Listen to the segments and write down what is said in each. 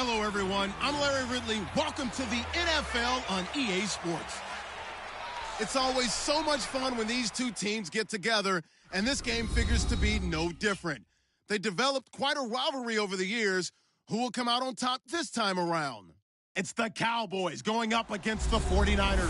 Hello, everyone. I'm Larry Ridley. Welcome to the NFL on EA Sports. It's always so much fun when these two teams get together, and this game figures to be no different. They developed quite a rivalry over the years. Who will come out on top this time around? It's the Cowboys going up against the 49ers.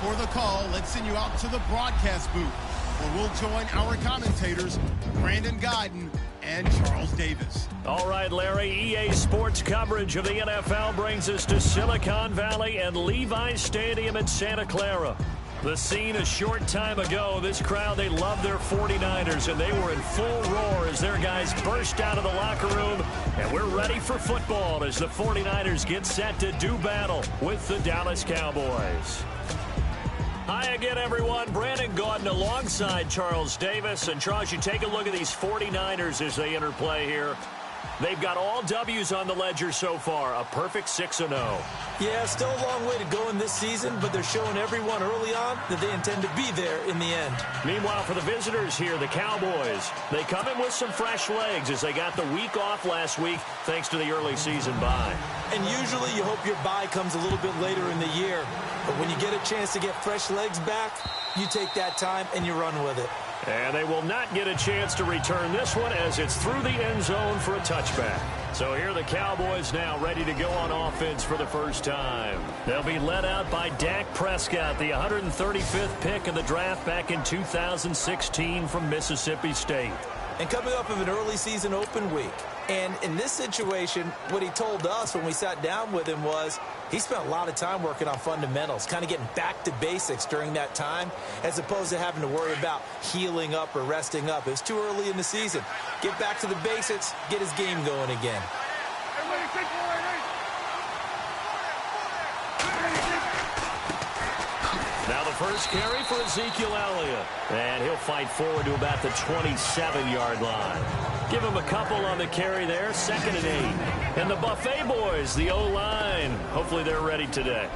For the call, let's send you out to the broadcast booth, where we'll join our commentators, Brandon Guyton and Charles Davis. All right, Larry, EA Sports coverage of the NFL brings us to Silicon Valley and Levi's Stadium in Santa Clara. The scene a short time ago, this crowd, they love their 49ers, and they were in full roar as their guys burst out of the locker room, and we're ready for football as the 49ers get set to do battle with the Dallas Cowboys. Hi again, everyone. Brandon Guyton alongside Charles Davis. And, Charles, you take a look at these 49ers as they enter play here. They've got all W's on the ledger so far, a perfect 6-0. Yeah, still a long way to go in this season, but they're showing everyone early on that they intend to be there in the end. Meanwhile, for the visitors here, the Cowboys, they come in with some fresh legs as they got the week off last week thanks to the early season bye. And usually you hope your bye comes a little bit later in the year, but when you get a chance to get fresh legs back, you take that time and you run with it. And they will not get a chance to return this one as it's through the end zone for a touchback. So here are the Cowboys now ready to go on offense for the first time. They'll be led out by Dak Prescott, the 135th pick of the draft back in 2016 from Mississippi State. And coming up of an early season open week. And in this situation, what he told us when we sat down with him was he spent a lot of time working on fundamentals, kind of getting back to basics during that time, as opposed to having to worry about healing up or resting up. It was too early in the season. Get back to the basics, get his game going again. Now the first carry for Ezekiel Elliott. And he'll fight forward to about the 27-yard line. Give him a couple on the carry there, 2nd and 8. And the Buffet boys, the O-line, hopefully they're ready today.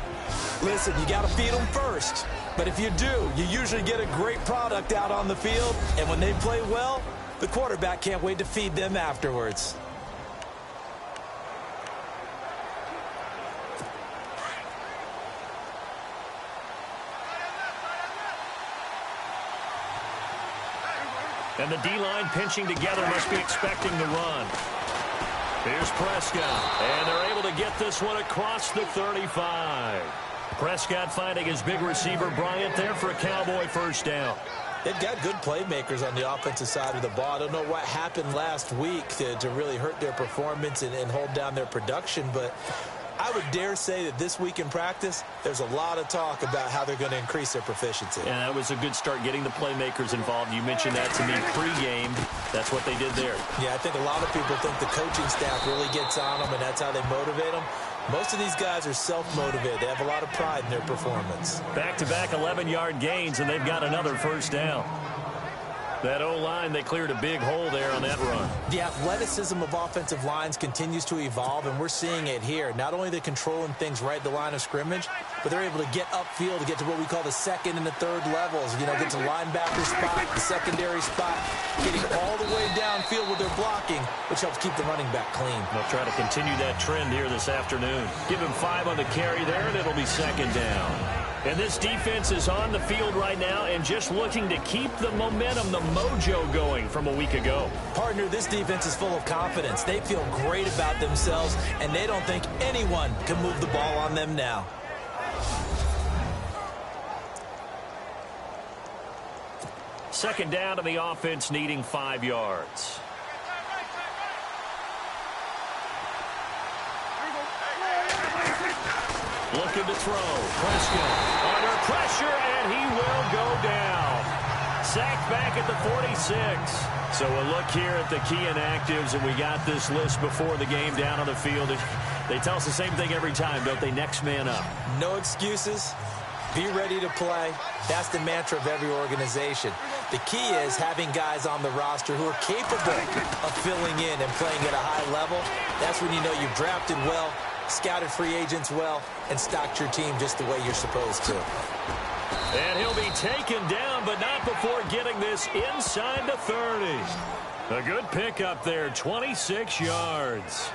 Listen, you got to feed them first. But if you do, you usually get a great product out on the field. And when they play well, the quarterback can't wait to feed them afterwards. And the D-line pinching together, must be expecting the run. Here's Prescott, and they're able to get this one across the 35. Prescott finding his big receiver Bryant there for a Cowboy first down. They've got good playmakers on the offensive side of the ball. I don't know what happened last week to really hurt their performance and hold down their production, but I would dare say that this week in practice, there's a lot of talk about how they're going to increase their proficiency. And that was a good start, getting the playmakers involved. You mentioned that to me pregame. That's what they did there. Yeah, I think a lot of people think the coaching staff really gets on them, and that's how they motivate them. Most of these guys are self-motivated. They have a lot of pride in their performance. Back-to-back 11-yard gains, and they've got another first down. That O-line, they cleared a big hole there on that run. The athleticism of offensive lines continues to evolve, and we're seeing it here. Not only are they controlling things right at the line of scrimmage, but they're able to get upfield to get to what we call the second and the third levels. You know, get to linebacker spot, the secondary spot, getting all the way downfield with their blocking, which helps keep the running back clean. They'll try to continue that trend here this afternoon. Give him 5 on the carry there, and it'll be 2nd down. And this defense is on the field right now and just looking to keep the momentum, the mojo going from a week ago. Partner, this defense is full of confidence. They feel great about themselves, and they don't think anyone can move the ball on them now. Second down to the offense, needing 5 yards. Looking to throw. Prescott under pressure, and he will go down. Sacked back at the 46. So a look here at the key inactives, and we got this list before the game down on the field. They tell us the same thing every time, don't they? Next man up. No excuses. Be ready to play. That's the mantra of every organization. The key is having guys on the roster who are capable of filling in and playing at a high level. That's when you know you've drafted well, scouted free agents well, and stocked your team just the way you're supposed to. And he'll be taken down, but not before getting this inside the 30. A good pickup there, 26 yards.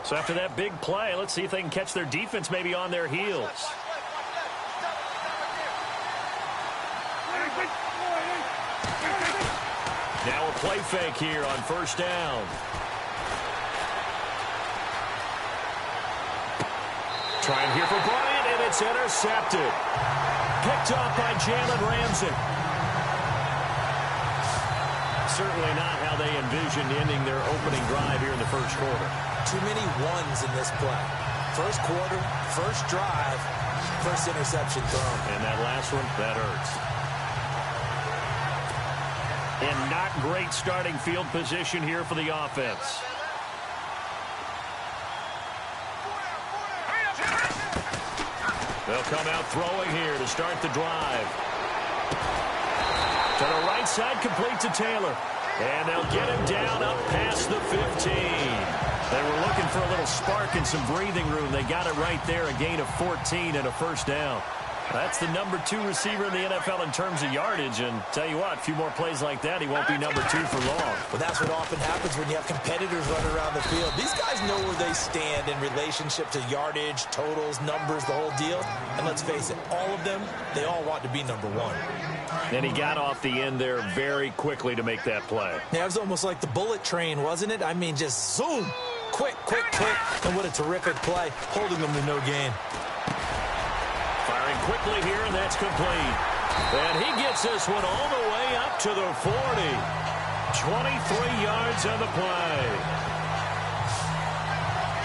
So after that big play, let's see if they can catch their defense maybe on their heels. Now a play fake here on first down. Trying here for Bryant, and it's intercepted. Picked off by Jalen Ramsey. Certainly not how they envisioned ending their opening drive here in the first quarter. Too many ones in this play. First quarter, first drive, first interception thrown. And that last one, that hurts. And not great starting field position here for the offense. They'll come out throwing here to start the drive. To the right side, complete to Taylor. And they'll get him down up past the 15. They were looking for a little spark and some breathing room. They got it right there, a gain of 14 and a first down. That's the number 2 receiver in the NFL in terms of yardage. And tell you what, a few more plays like that, he won't be number 2 for long. Well, that's what often happens when you have competitors running around the field. These guys know where they stand in relationship to yardage, totals, numbers, the whole deal. And let's face it, all of them, they all want to be number 1. And he got off the end there very quickly to make that play. Yeah, it was almost like the bullet train, wasn't it? I mean, just zoom. Quick, quick, quick. And what a terrific play, holding them to no gain. Firing quickly here, and that's complete. And he gets this one all the way up to the 40. 23 yards on the play.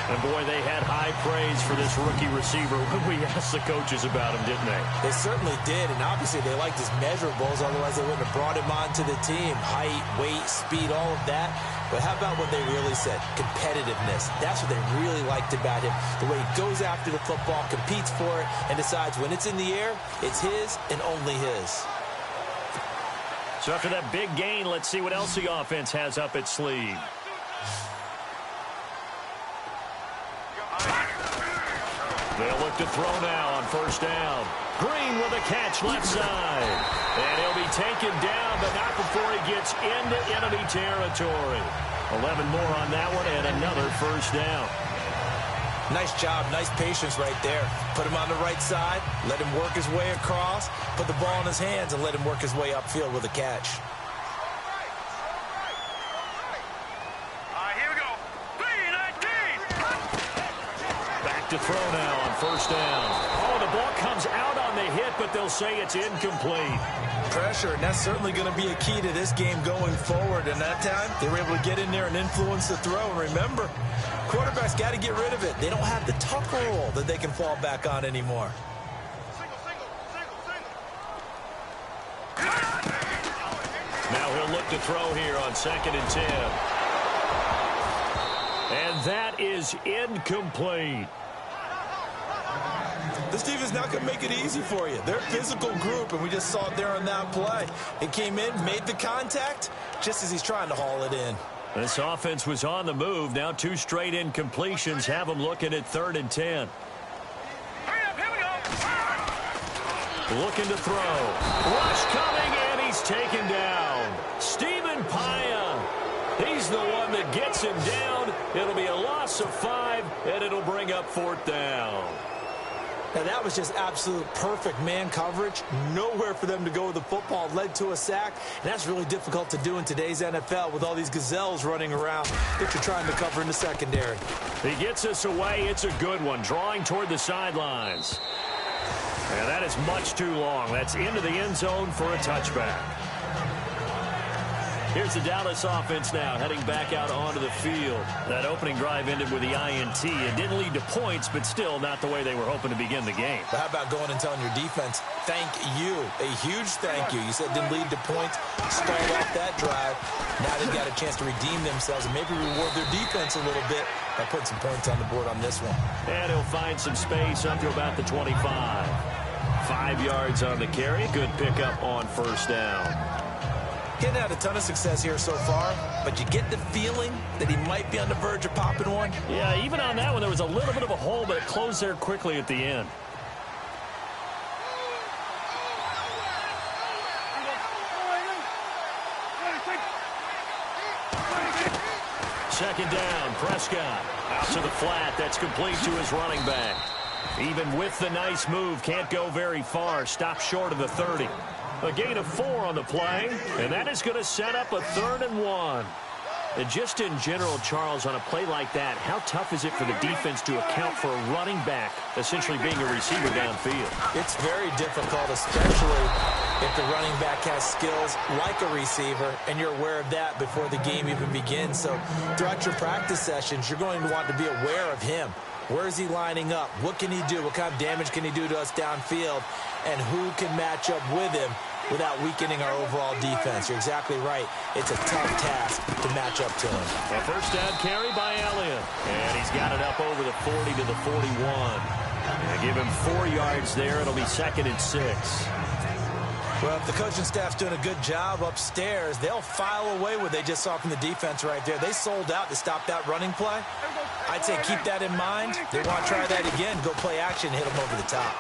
And, boy, they had high praise for this rookie receiver when we asked the coaches about him, didn't they? They certainly did, and obviously they liked his measurables, otherwise they wouldn't have brought him onto the team. Height, weight, speed, all of that. But how about what they really said? Competitiveness. That's what they really liked about him. The way he goes after the football, competes for it, and decides when it's in the air, it's his and only his. So after that big gain, let's see what else the offense has up its sleeve. They'll look to throw now on first down. Green with a catch left side. And he'll be taken down, but not before he gets into enemy territory. 11 more on that one and another first down. Nice job, nice patience right there. Put him on the right side, let him work his way across, put the ball in his hands, and let him work his way upfield with a catch. To throw now on first down. Oh, the ball comes out on the hit, but they'll say it's incomplete. Pressure, and that's certainly going to be a key to this game going forward. And that time, they were able to get in there and influence the throw. And remember, quarterbacks got to get rid of it. They don't have the tucker roll that they can fall back on anymore. Now he'll look to throw here on 2nd and 10. And that is incomplete. This defense is not going to make it easy for you. They're a physical group, and we just saw it there on that play. It came in, made the contact, just as he's trying to haul it in. This offense was on the move. Now 2 straight incompletions have them looking at 3rd and 10. Looking to throw. Rush coming, and he's taken down. Stephen Paya. He's the one that gets him down. It'll be a loss of 5, and it'll bring up 4th down. Now, that was just absolute perfect man coverage. Nowhere for them to go with the football. Led to a sack, and that's really difficult to do in today's NFL with all these gazelles running around that you're trying to cover in the secondary. He gets us away. It's a good one, drawing toward the sidelines. And that is much too long. That's into the end zone for a touchback. Here's the Dallas offense now, heading back out onto the field. That opening drive ended with the INT. It didn't lead to points, but still not the way they were hoping to begin the game. But how about going and telling your defense, thank you, a huge thank you. You said it didn't lead to points, stalled off that drive. Now they've got a chance to redeem themselves and maybe reward their defense a little bit by putting some points on the board on this one. And he'll find some space up to about the 25. 5 yards on the carry. Good pickup on first down. He hasn't had a ton of success here so far, but you get the feeling that he might be on the verge of popping one. Yeah, even on that one, there was a little bit of a hole, but it closed there quickly at the end. Second down, Prescott out to the flat. That's complete to his running back. Even with the nice move, can't go very far. Stopped short of the 30. A gain of 4 on the play, and that is going to set up a 3rd and 1. And just in general, Charles, on a play like that, how tough is it for the defense to account for a running back essentially being a receiver downfield? It's very difficult, especially if the running back has skills like a receiver, and you're aware of that before the game even begins. So throughout your practice sessions, you're going to want to be aware of him. Where is he lining up? What can he do? What kind of damage can he do to us downfield? And who can match up with him without weakening our overall defense? You're exactly right. It's a tough task to match up to him. A first down carry by Elliott. And he's got it up over the 40 to the 41. They give him 4 yards there. It'll be 2nd and 6. Well, if the coaching staff's doing a good job upstairs, they'll file away what they just saw from the defense right there. They sold out to stop that running play. I'd say keep that in mind. They want to try that again, go play action, hit them over the top.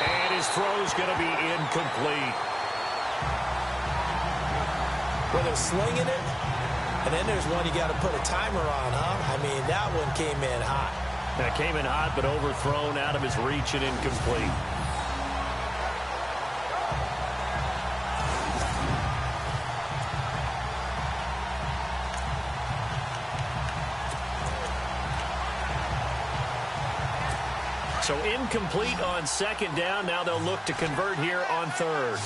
And his throw's going to be incomplete. Well, they're slinging it, and then there's one you got to put a timer on, huh? I mean, that one came in hot. That came in hot, but overthrown out of his reach and incomplete. So incomplete on 2nd down. Now they'll look to convert here on 3rd.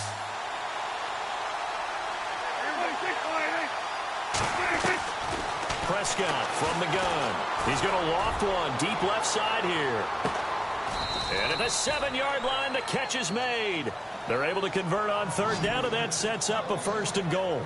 Prescott from the gun. He's going to loft one deep left side here. And at the 7-yard line, the catch is made. They're able to convert on 3rd down, and that sets up a 1st and goal.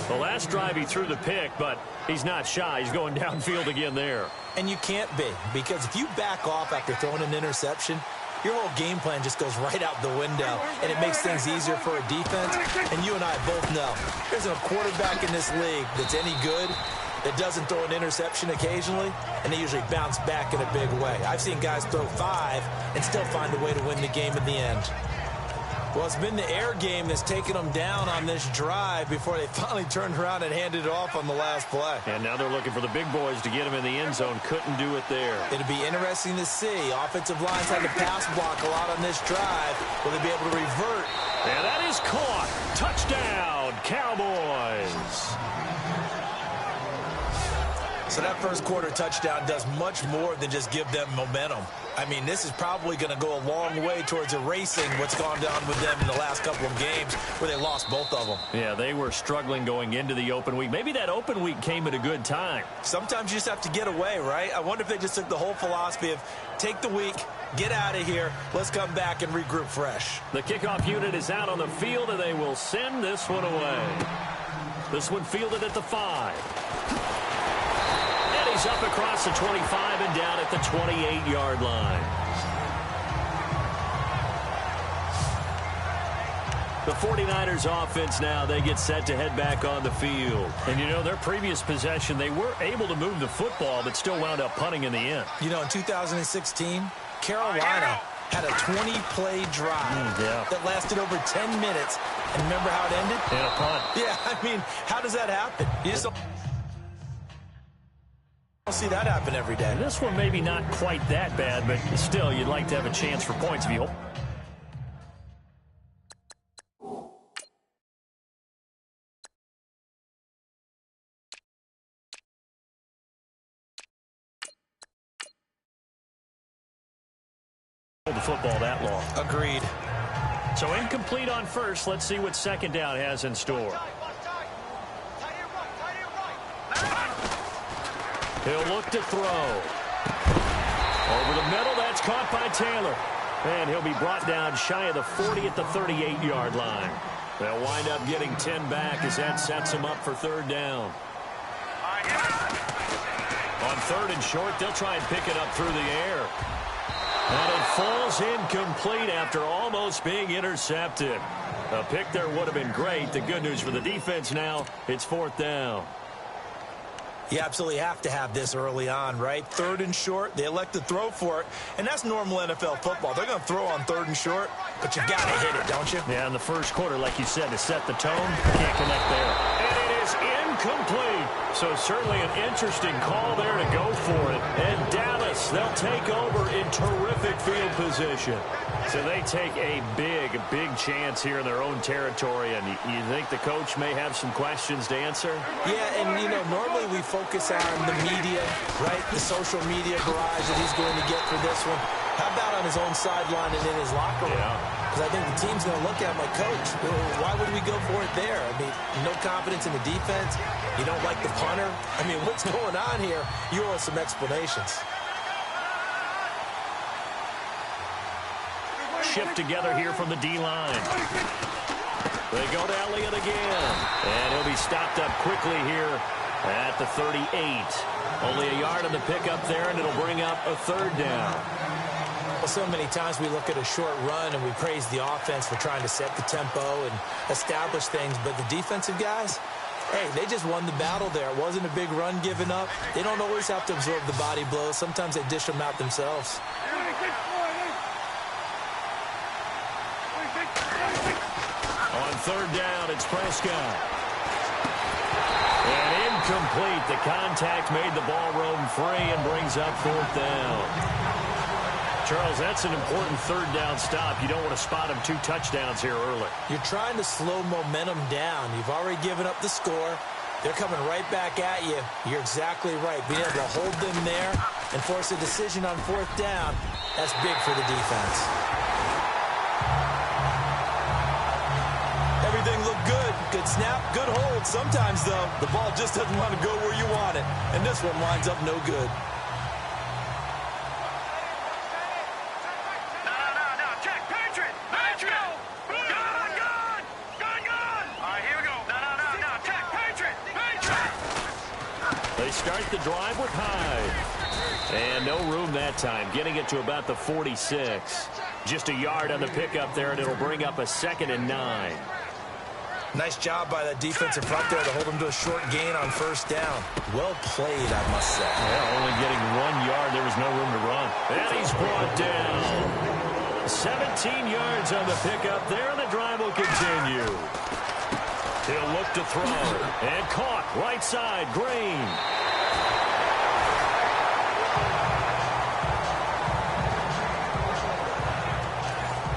The last drive he threw the pick, but he's not shy. He's going downfield again there. And you can't be, because if you back off after throwing an interception, your whole game plan just goes right out the window, and it makes things easier for a defense. And you and I both know there's a quarterback in this league that's any good that doesn't throw an interception occasionally, and they usually bounce back in a big way. I've seen guys throw 5 and still find a way to win the game in the end. Well, it's been the air game that's taken them down on this drive before they finally turned around and handed it off on the last play. And now they're looking for the big boys to get him in the end zone. Couldn't do it there. It'll be interesting to see. Offensive lines had to pass block a lot on this drive. Will they be able to revert? And that is caught. Touchdown, Cowboys. So that first quarter touchdown does much more than just give them momentum. I mean, this is probably going to go a long way towards erasing what's gone down with them in the last couple of games where they lost both of them. Yeah, they were struggling going into the open week. Maybe that open week came at a good time. Sometimes you just have to get away, right? I wonder if they just took the whole philosophy of take the week, get out of here, let's come back and regroup fresh. The kickoff unit is out on the field, and they will send this one away. This one fielded at the 5. He's up across the 25 and down at the 28-yard line. The 49ers offense now, they get set to head back on the field. And, you know, their previous possession, they were able to move the football, but still wound up punting in the end. You know, in 2016, Carolina had a 20-play drive that lasted over 10 minutes. And remember how it ended? And a punt. Yeah, I mean, how does that happen? You just don't see that happen every day. And this one maybe not quite that bad, but still, you'd like to have a chance for points if you hope. The football that long. Agreed. So incomplete on 1st. Let's see what 2nd down has in store. He'll look to throw. Over the middle, that's caught by Taylor. And he'll be brought down shy of the 40 at the 38-yard line. They'll wind up getting 10 back as that sets him up for 3rd down. On 3rd and short, they'll try and pick it up through the air. And it falls incomplete after almost being intercepted. A pick there would have been great. The good news for the defense now, it's 4th down. You absolutely have to have this early on, right? 3rd and short, they elect to throw for it, and that's normal NFL football. They're going to throw on 3rd and short, but you've got to hit it, don't you? Yeah, in the first quarter, like you said, to set the tone, can't connect there. And it is incomplete. So certainly an interesting call there to go for it. And Dallas, they'll take over in terrific field position. So they take a big chance here in their own territory. And you think the coach may have some questions to answer? Yeah, and, you know, normally we focus on the media, right? The social media barrage that he's going to get for this one. How about on his own sideline and in his locker room? Because I think the team's going to look at him like, Coach, why would we go for it there? I mean, no confidence in the defense. You don't like the punter. I mean, what's going on here? You owe us some explanations. Shift together here from the D-line. They go to Elliott again. And he'll be stopped up quickly here at the 38. Only a yard on the pickup there, and it'll bring up a 3rd down. Well, so many times we look at a short run and we praise the offense for trying to set the tempo and establish things. But the defensive guys, hey, they just won the battle there. It wasn't a big run given up. They don't always have to absorb the body blows. Sometimes they dish them out themselves. On 3rd down, it's Prescott. And incomplete. The contact made the ball roam free and brings up 4th down. Charles, that's an important 3rd down stop. You don't want to spot him 2 touchdowns here early. You're trying to slow momentum down. You've already given up the score. They're coming right back at you. You're exactly right. Being able to hold them there and force a decision on 4th down, that's big for the defense. Everything looked good. Good snap, good hold. Sometimes, though, the ball just doesn't want to go where you want it. And this one winds up no good. Start the drive with Hyde. And no room that time, getting it to about the 46. Just a yard on the pickup there, and it'll bring up a 2nd and 9. Nice job by that defensive front there to hold him to a short gain on 1st down. Well played, I must say. Yeah, only getting 1 yard. There was no room to run. And he's brought down. 17 yards on the pickup there, and the drive will continue. He'll look to throw. And caught right side, Green.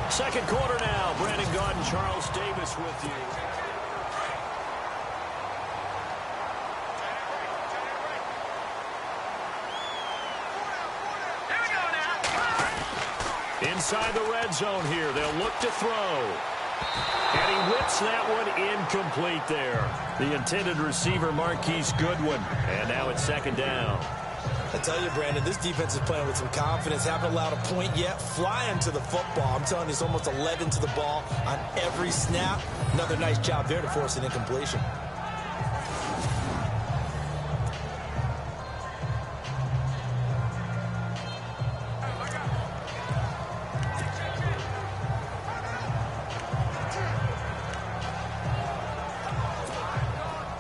Second quarter now. Brandon Gaudin, Charles Davis with you. Inside the red zone here. They'll look to throw. And he whips that one incomplete there. The intended receiver, Marquise Goodwin. And now it's 2nd down. I tell you, Brandon, this defense is playing with some confidence. Haven't allowed a point yet. Flying to the football. I'm telling you, it's almost 11 to the ball on every snap. Another nice job there to force an incompletion.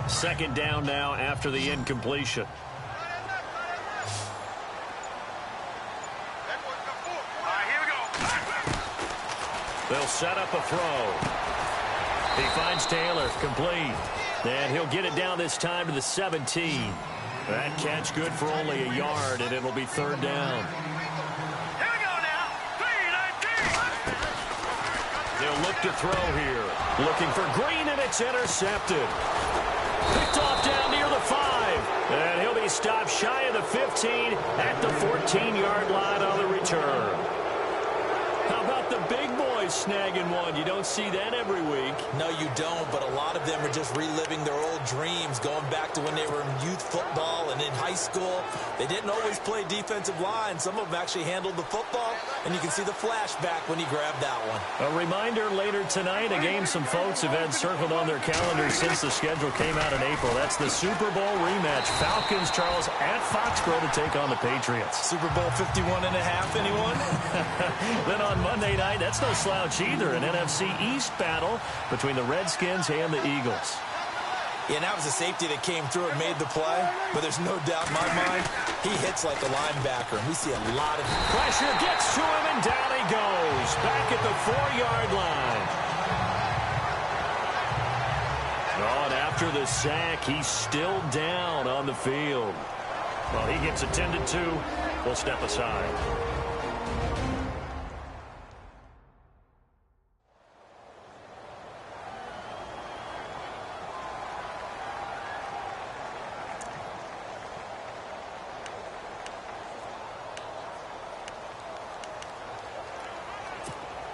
Second down now after the incompletion. They'll set up a throw. He finds Taylor, complete. And he'll get it down this time to the 17. That catch good for only a yard, and it'll be 3rd down. Here we go now. 3-19. They'll look to throw here. Looking for Green, and it's intercepted. Picked off down near the 5. And he'll be stopped shy of the 15 at the 14-yard line on the return. How about the big boy Cowboys snagging one. You don't see that every week. No, you don't, but a lot of them are just reliving their old dreams, going back to when they were in youth football and in high school. They didn't always play defensive line. Some of them actually handled the football, and you can see the flashback when he grabbed that one. A reminder later tonight, a game some folks have had circled on their calendars since the schedule came out in April. That's the Super Bowl rematch. Falcons, Charles, at Foxborough to take on the Patriots. Super Bowl 51 and a half, anyone? Then on Monday night, that's no slouch either, an NFC East battle between the Redskins and the Eagles. Yeah, and that was a safety that came through and made the play, but there's no doubt in my mind, he hits like a linebacker, and we see a lot of pressure, gets to him, and down he goes, back at the 4-yard line. Oh, and after the sack, he's still down on the field. Well, he gets attended to. We'll step aside.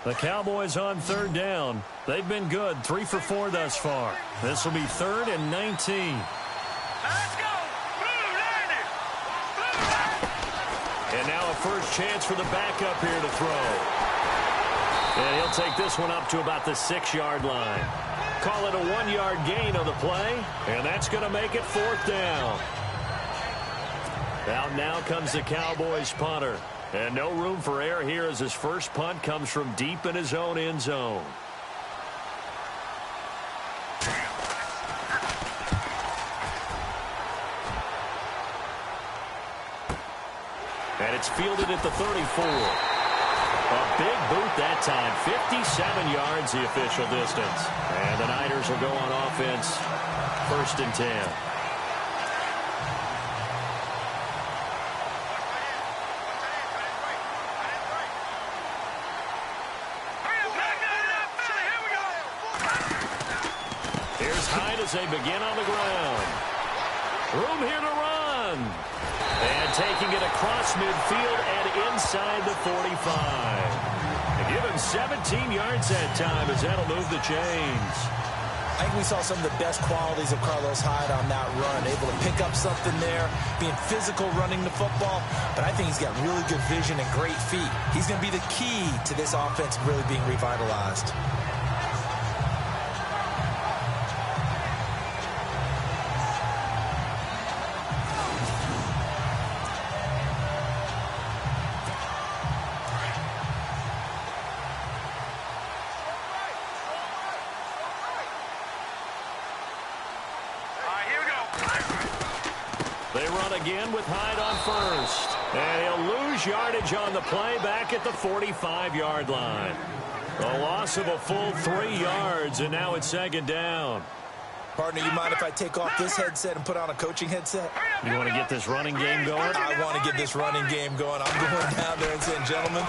The Cowboys on 3rd down. They've been good, 3 for 4 thus far. This will be 3rd and 19. Let's go! Blue Niners! And now a first chance for the backup here to throw. And he'll take this one up to about the 6-yard line. Call it a 1-yard gain on the play, and that's going to make it 4th down. Out now comes the Cowboys punter. And no room for error here as his first punt comes from deep in his own end zone. And it's fielded at the 34. A big boot that time. 57 yards the official distance. And the Niners will go on offense. 1st and 10. As they begin on the ground. Room here to run. And taking it across midfield and inside the 45. And give him 17 yards that time as that'll move the chains. I think we saw some of the best qualities of Carlos Hyde on that run. Able to pick up something there, being physical running the football. But I think he's got really good vision and great feet. He's going to be the key to this offense really being revitalized. Again with Hyde on first. And he'll lose yardage on the play back at the 45-yard line. A loss of a full 3 yards, and now it's 2nd down. Partner, you mind if I take off this headset and put on a coaching headset? You want to get this running game going? I want to get this running game going. I'm going down there and saying, gentlemen,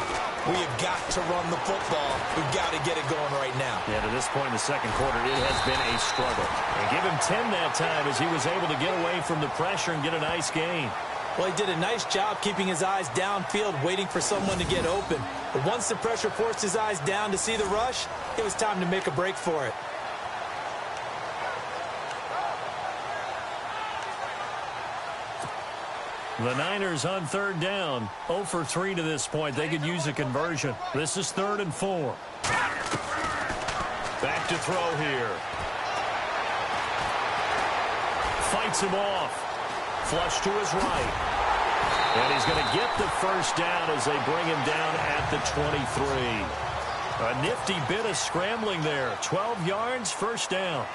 we have got to run the football. We've got to get it going right now. Yeah, to this point in the 2nd quarter, it has been a struggle. And give him 10 that time as he was able to get away from the pressure and get a nice gain. Well, he did a nice job keeping his eyes downfield, waiting for someone to get open. But once the pressure forced his eyes down to see the rush, it was time to make a break for it. The Niners on 3rd down. 0 for 3 to this point. They could use a conversion. This is 3rd and 4. Back to throw here. Fights him off. Flush to his right. And he's going to get the first down as they bring him down at the 23. A nifty bit of scrambling there. 12 yards, 1st down.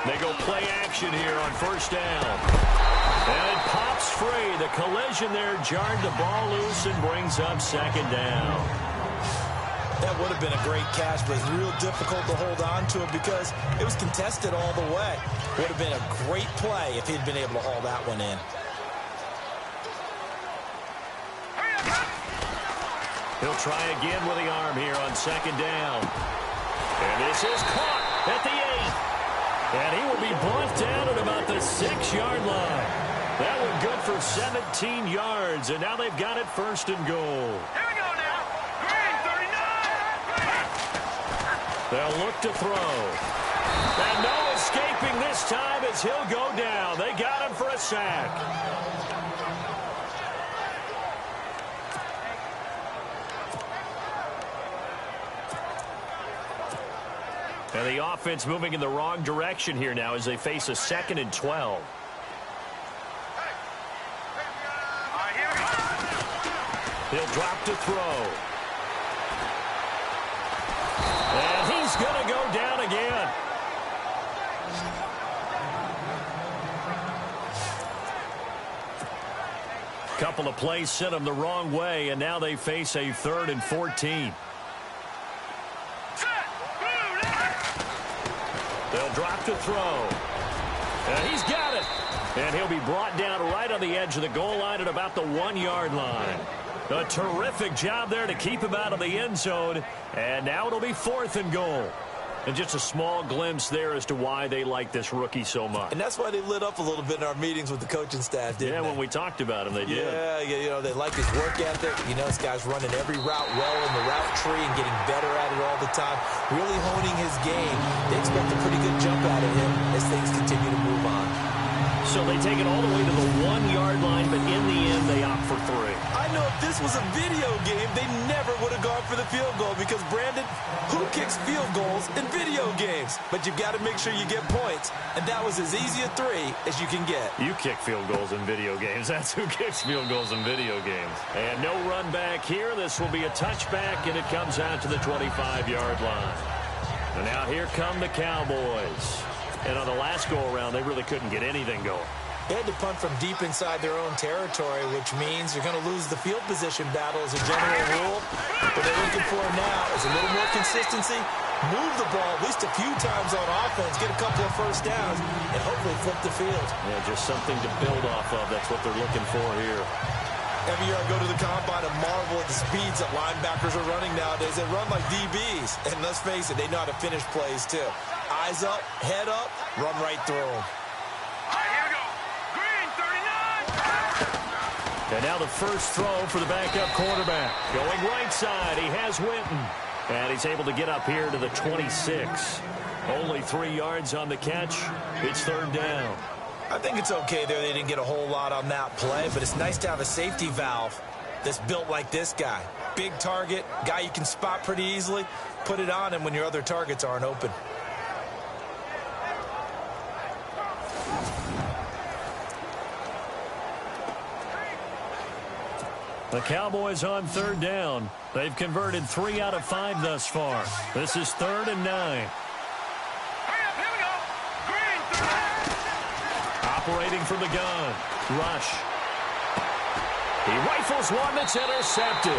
They go play action here on 1st down. And it pops free. The collision there jarred the ball loose and brings up 2nd down. That would have been a great catch, but it's real difficult to hold on to it because it was contested all the way. Would have been a great play if he'd been able to haul that one in. He'll try again with the arm here on 2nd down. And this is caught at the 8. And he will be brought down at about the 6-yard line. That one good for 17 yards, and now they've got it 1st and goal. Here we go now. Green, 39. They'll look to throw. And no escaping this time as he'll go down. They got him for a sack. And the offense moving in the wrong direction here now as they face a 2nd and 12. All right, here we go. He'll drop to throw. And he's going to go down again. Couple of plays sent them the wrong way, and now they face a 3rd and 14. They'll drop to throw. And he's got it. And he'll be brought down right on the edge of the goal line at about the 1-yard line. A terrific job there to keep him out of the end zone. And now it'll be 4th and goal. And just a small glimpse there as to why they like this rookie so much. And that's why they lit up a little bit in our meetings with the coaching staff, didn't they? When we talked about him, they did. Yeah, you know, they like his work ethic. You know, this guy's running every route well in the route tree and getting better at it all the time. Really honing his game. They expect a pretty good jump out of him as things continue to move on. So they take it all the way to the 1-yard line, but in the end, they opt for 3. I know if this was a video game, they never would have gone for the field goal because, Brandon, who kicks field goals in video games? But you've got to make sure you get points, and that was as easy a 3 as you can get. You kick field goals in video games. That's who kicks field goals in video games. And no run back here. This will be a touchback, and it comes out to the 25-yard line. And now here come the Cowboys. And on the last go-around, they really couldn't get anything going. They had to punt from deep inside their own territory, which means you're going to lose the field position battle as a general rule. What they're looking for now is a little more consistency, move the ball at least a few times on offense, get a couple of first downs, and hopefully flip the field. Yeah, just something to build off of. That's what they're looking for here. Every year I go to the combine and marvel at the speeds that linebackers are running nowadays. They run like DBs. And let's face it, they know how to finish plays too. Eyes up, head up, run right through them. All right, here we go. Green, 39. And now the first throw for the backup quarterback. Going right side, he has Witten. And he's able to get up here to the 26. Only 3 yards on the catch. It's 3rd down. I think it's okay there. They didn't get a whole lot on that play, but it's nice to have a safety valve that's built like this guy. Big target, guy you can spot pretty easily. Put it on him when your other targets aren't open. The Cowboys on 3rd down. They've converted 3 out of 5 thus far. This is 3rd and 9. Hurry up, here we go. Green, 39. Operating from the gun. Rush. He rifles one that's intercepted.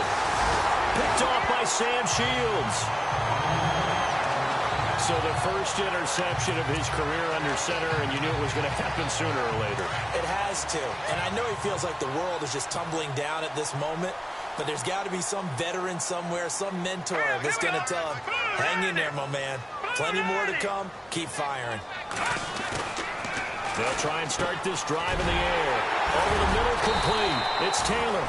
Picked off by Sam Shields. So the first interception of his career under center, and you knew it was going to happen sooner or later. It has to. And I know he feels like the world is just tumbling down at this moment, but there's got to be some veteran somewhere, some mentor that's going to tell him, hang in there, my man. Plenty more to come. Keep firing. They'll try and start this drive in the air. Over the middle, complete. It's Taylor.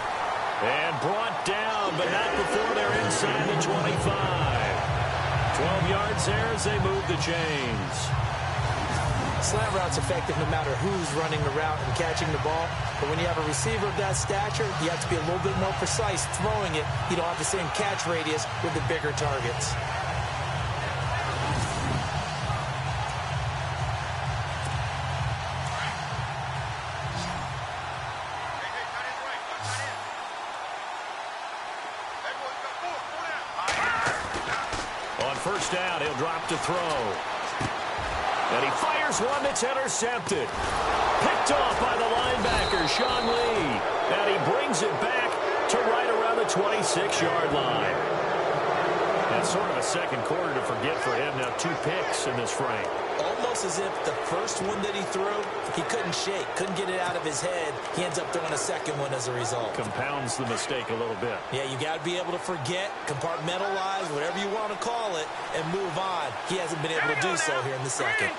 And brought down, but not before they're inside the 25. 12 yards there as they move the chains. Slant route's effective no matter who's running the route and catching the ball. But when you have a receiver of that stature, you have to be a little bit more precise throwing it. You don't have the same catch radius with the bigger targets. First down, he'll drop to throw. And he fires one that's intercepted. Picked off by the linebacker, Sean Lee. And he brings it back to right around the 26-yard line. That's sort of a second quarter to forget for him. Now 2 picks in this frame. Almost as if the first one that he threw, he couldn't shake, couldn't get it out of his head. He ends up throwing a second one as a result. Compounds the mistake a little bit. Yeah, you got to be able to forget, compartmentalize, whatever you want to call it, and move on. He hasn't been able to do so here in the second.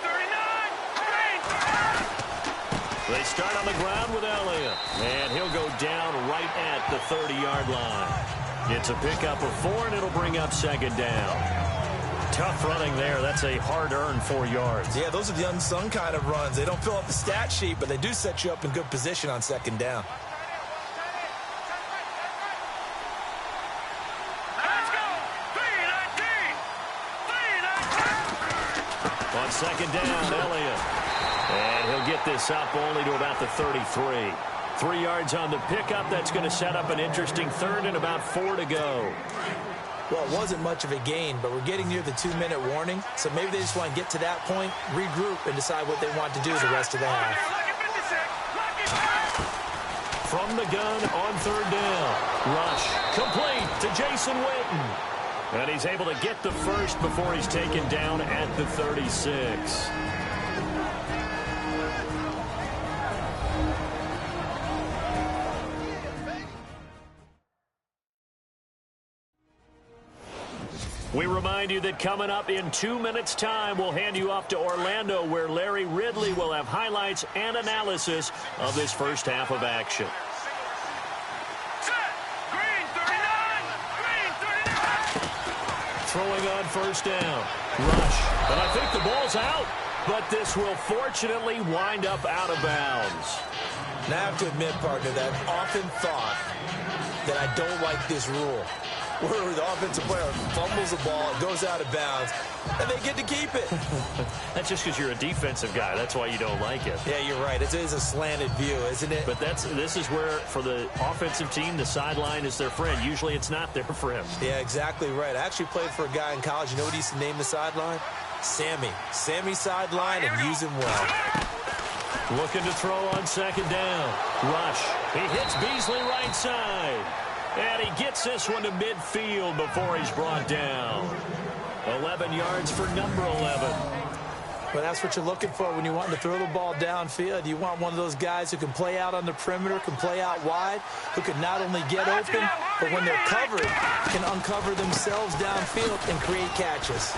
They start on the ground with Elliott, and he'll go down right at the 30-yard line. It's a pickup of 4, and it'll bring up second down. Tough running there. That's a hard-earned 4 yards. Yeah, those are the unsung kind of runs. They don't fill up the stat sheet, but they do set you up in good position on second down. Let's go. 3-19. On second down, Elliott. And he'll get this up only to about the 33. 3 yards on the pickup. That's going to set up an interesting third and about 4 to go. Well, it wasn't much of a gain, but we're getting near the 2-minute warning, so maybe they just want to get to that point, regroup, and decide what they want to do the rest of the half. From the gun on third down. Rush complete to Jason Witten. And he's able to get the first before he's taken down at the 36. We remind you that coming up in 2 minutes' time, we'll hand you off to Orlando, where Larry Ridley will have highlights and analysis of this first half of action. Green 39. Throwing on first down. Rush. And I think the ball's out. But this will fortunately wind up out of bounds. Now, I have to admit, partner, that I've often thought that I don't like this rule, where the offensive player fumbles the ball, it goes out of bounds, and they get to keep it. That's just because you're a defensive guy. That's why you don't like it. Yeah, you're right. It is a slanted view, isn't it? But this is where, for the offensive team, the sideline is their friend. Usually it's not their friend. Yeah, exactly right. I actually played for a guy in college. You know what he used to name the sideline? Sammy. Sammy sideline, and use him well. Looking to throw on second down. Rush. He hits Beasley right side. And he gets this one to midfield before he's brought down. 11 yards for number 11. Well, that's what you're looking for when you want to throw the ball downfield. You want one of those guys who can play out on the perimeter, can play out wide, who can not only get open, but when they're covered, can uncover themselves downfield and create catches.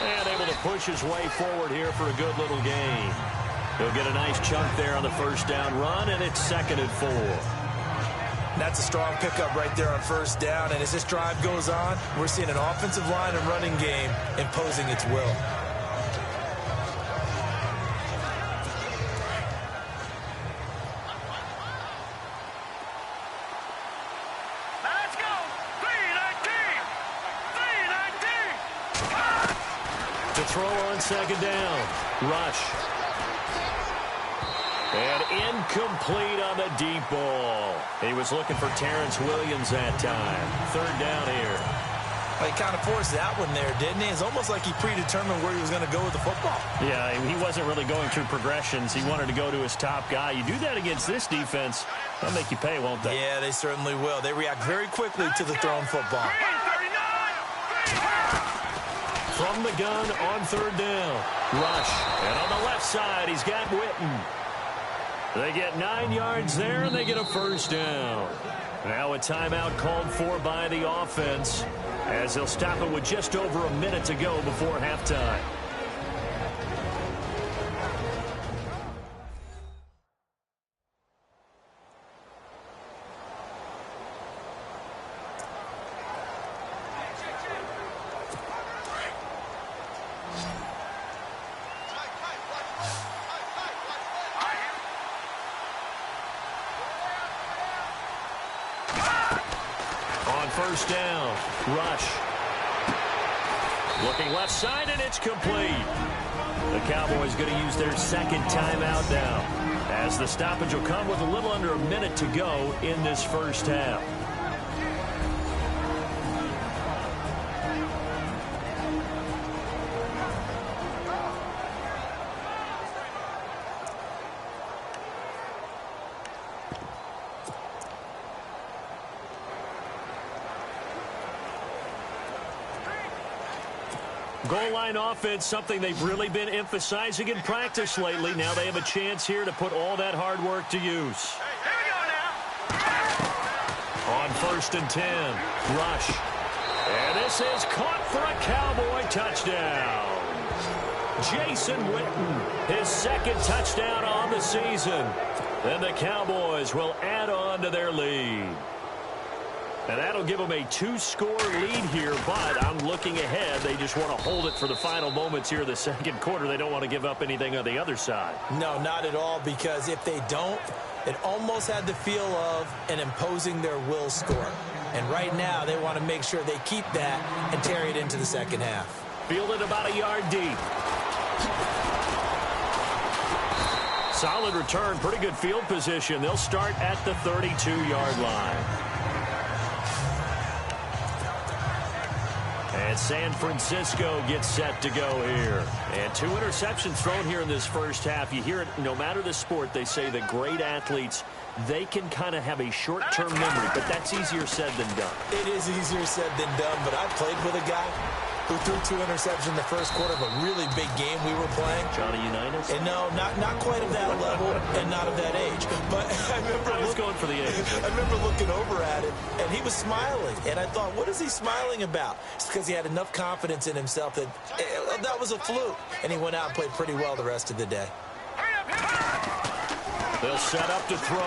And able to push his way forward here for a good little gain. He'll get a nice chunk there on the first down run, and it's 2nd and 4. That's a strong pickup right there on first down. And as this drive goes on, we're seeing an offensive line and running game imposing its will. Let's go. 3-19. 3-19. To throw on second down. Rush. And incomplete on the deep ball. He was looking for Terrence Williams that time. 3rd down here. Well, he kind of forced that one there, didn't he? It's almost like he predetermined where he was going to go with the football. Yeah, he wasn't really going through progressions. He wanted to go to his top guy. You do that against this defense, they'll make you pay, won't they? Yeah, they certainly will. They react very quickly to the thrown football. Green 39. From the gun on 3rd down. Rush. And on the left side, he's got Witten. They get 9 yards there, and they get a first down. Now a timeout called for by the offense, as they'll stop it with just over a minute to go before halftime. First down. Rush. Looking left side, and it's complete. The Cowboys going to use their 2nd timeout now, as the stoppage will come with a little under a minute to go in this first half. Goal line offense, something they've really been emphasizing in practice lately. Now they have a chance here to put all that hard work to use. Here we go now. On 1st and 10, Rush. And this is caught for a Cowboy touchdown. Jason Witten, his second touchdown on the season. And the Cowboys will add on to their lead. And that'll give them a 2-score lead here, but I'm looking ahead. They just want to hold it for the final moments here of the second quarter. They don't want to give up anything on the other side. No, not at all, because if they don't, it almost had the feel of an imposing their will score. And right now, they want to make sure they keep that and carry it into the second half. Fielded about a yard deep. Solid return, pretty good field position. They'll start at the 32-yard line. And San Francisco gets set to go here. And 2 interceptions thrown here in this first half. You hear it, no matter the sport, they say that great athletes, they can kind of have a short-term memory, but that's easier said than done. It is easier said than done, but I played with a guy who threw 2 interceptions in the first quarter of a really big game we were playing. Johnny Unitas? And no, not quite of that level and not of that age. But I was going for the age. I remember looking over at him, and he was smiling. And I thought, what is he smiling about? It's because he had enough confidence in himself that that was a fluke. And he went out and played pretty well the rest of the day. They'll set up to throw.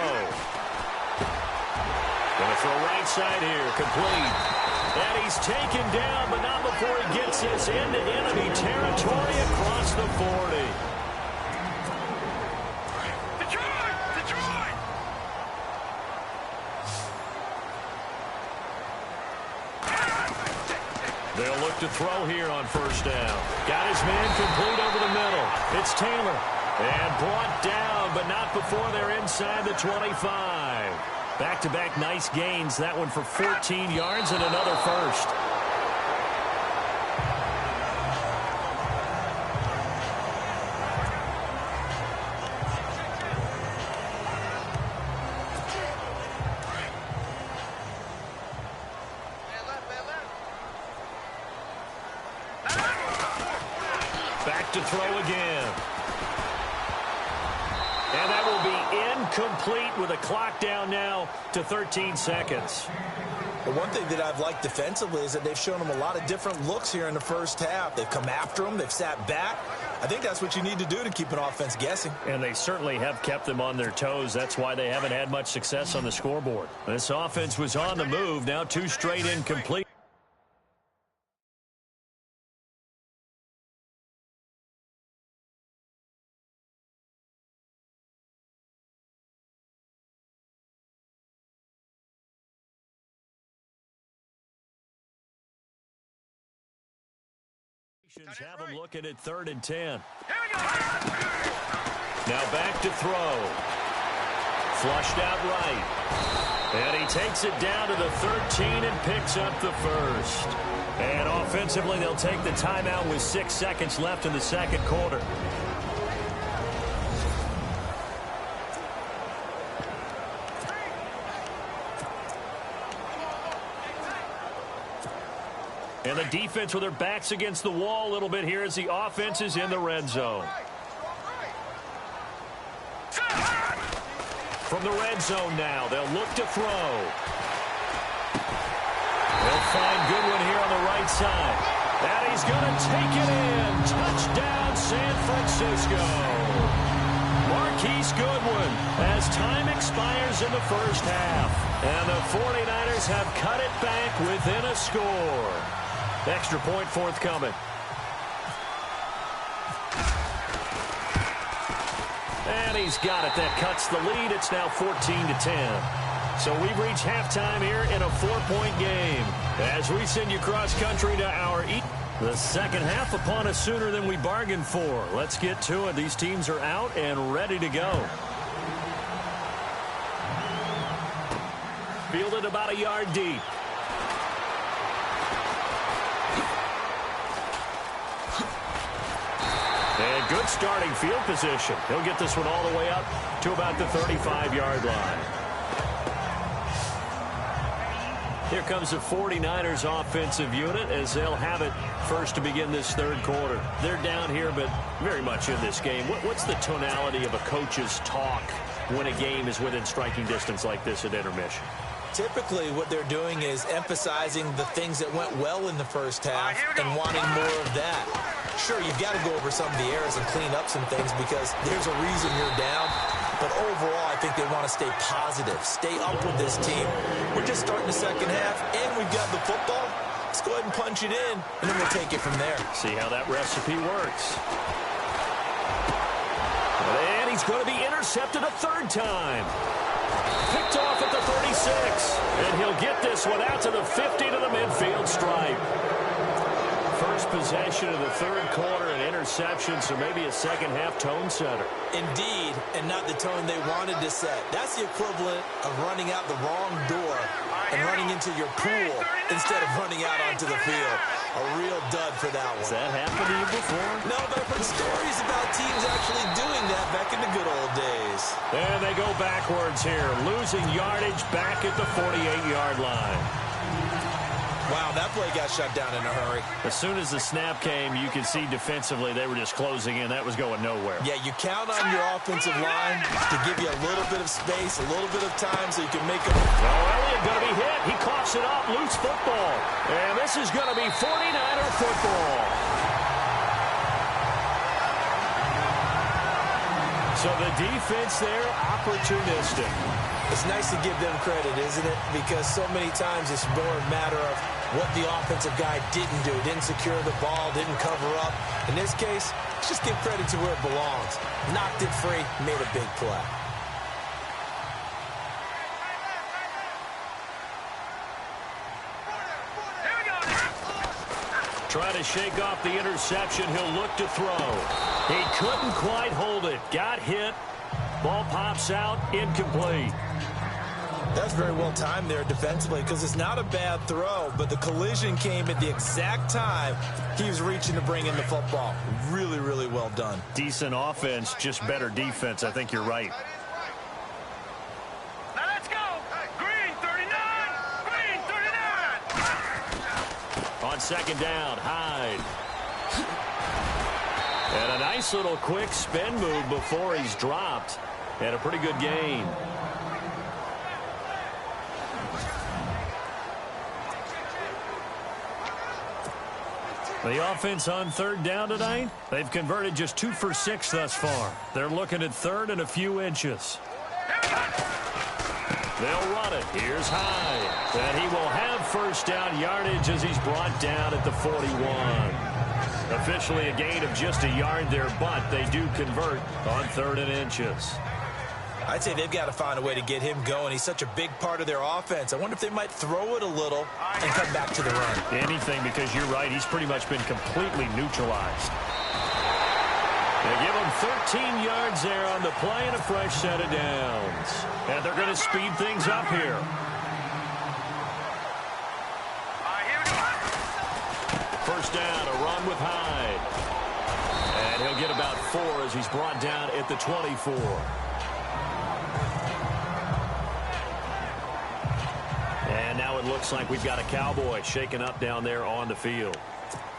Going to throw right side here, complete. And he's taken down, but not before he gets this into enemy territory across the 40. Detroit! Detroit! They'll look to throw here on first down. Got his man complete over the middle. It's Taylor. And brought down, but not before they're inside the 25. Back-to-back nice gains. That one for 14 yards and another first. Back to throw again. And that will be incomplete with a clock down now to 13 seconds. The one thing that I've liked defensively is that they've shown them a lot of different looks here in the first half. They've come after them. They've sat back. I think that's what you need to do to keep an offense guessing. And they certainly have kept them on their toes. That's why they haven't had much success on the scoreboard. This offense was on the move. Now 2 straight incomplete. Have them looking at 3rd and 10. Here we go! Now back to throw. Flushed out right. And he takes it down to the 13 and picks up the first. And offensively, they'll take the timeout with 6 seconds left in the second quarter. And the defense with their backs against the wall a little bit here as the offense is in the red zone. From the red zone now, they'll look to throw. They'll find Goodwin here on the right side. And he's going to take it in. Touchdown, San Francisco. Marquise Goodwin as time expires in the first half. And the 49ers have cut it back within a score. Extra point forthcoming. And he's got it. That cuts the lead. It's now 14-10. So we've reached halftime here in a 4-point game. As we send you cross country to our the second half upon us sooner than we bargained for. Let's get to it. These teams are out and ready to go. Fielded about a yard deep. And good starting field position. He'll get this one all the way up to about the 35-yard line. Here comes the 49ers offensive unit as they'll have it first to begin this third quarter. They're down here, but very much in this game. What's the tonality of a coach's talk when a game is within striking distance like this at intermission? Typically, what they're doing is emphasizing the things that went well in the first half and wanting more of that. Sure, you've got to go over some of the errors and clean up some things because there's a reason you're down. But overall, I think they want to stay positive, stay up with this team. We're just starting the second half, and we've got the football. Let's go ahead and punch it in, and then we'll take it from there. See how that recipe works. And he's going to be intercepted a third time. Picked off at the 36. And he'll get this one out to the 50 to the midfield stripe. First possession of the third quarter, an interception, so maybe a second-half tone setter. Indeed, and not the tone they wanted to set. That's the equivalent of running out the wrong door and running into your pool instead of running out onto the field. A real dud for that one. Has that happened to you before? No, but I've heard stories about teams actually doing that back in the good old days. And they go backwards here, losing yardage back at the 48-yard line. Wow, that play got shut down in a hurry. As soon as the snap came, you could see defensively they were just closing in. That was going nowhere. Yeah, you count on your offensive line to give you a little bit of space, a little bit of time so you can make them. Oh, Elliott going to be hit. He coughs it up. Loose football. And this is going to be 49er football. So the defense there, opportunistic. It's nice to give them credit, isn't it? Because so many times it's more a matter of what the offensive guy didn't do. Didn't secure the ball, didn't cover up. In this case, let's just give credit to where it belongs. Knocked it free, made a big play. Trying to shake off the interception. He'll look to throw. He couldn't quite hold it. Got hit. Ball pops out. Incomplete. That's very well timed there defensively because it's not a bad throw, but the collision came at the exact time he was reaching to bring in the football. Really, really well done. Decent offense, just better defense. I think you're right. Now let's go. Green 39. Green 39. On second down, Hyde. And a nice little quick spin move before he's dropped. And a pretty good gain. The offense on third down tonight, they've converted just 2 for 6 thus far. They're looking at third and a few inches. They'll run it. Here's Hyde. And he will have first down yardage as he's brought down at the 41. Officially a gain of just a yard there, but they do convert on third and inches. I'd say they've got to find a way to get him going. He's such a big part of their offense. I wonder if they might throw it a little and come back to the run. Anything, because you're right. He's pretty much been completely neutralized. They give him 13 yards there on the play and a fresh set of downs. And they're going to speed things up here. First down, a run with Hyde. And he'll get about 4 as he's brought down at the 24. And now it looks like we've got a Cowboy shaken up down there on the field.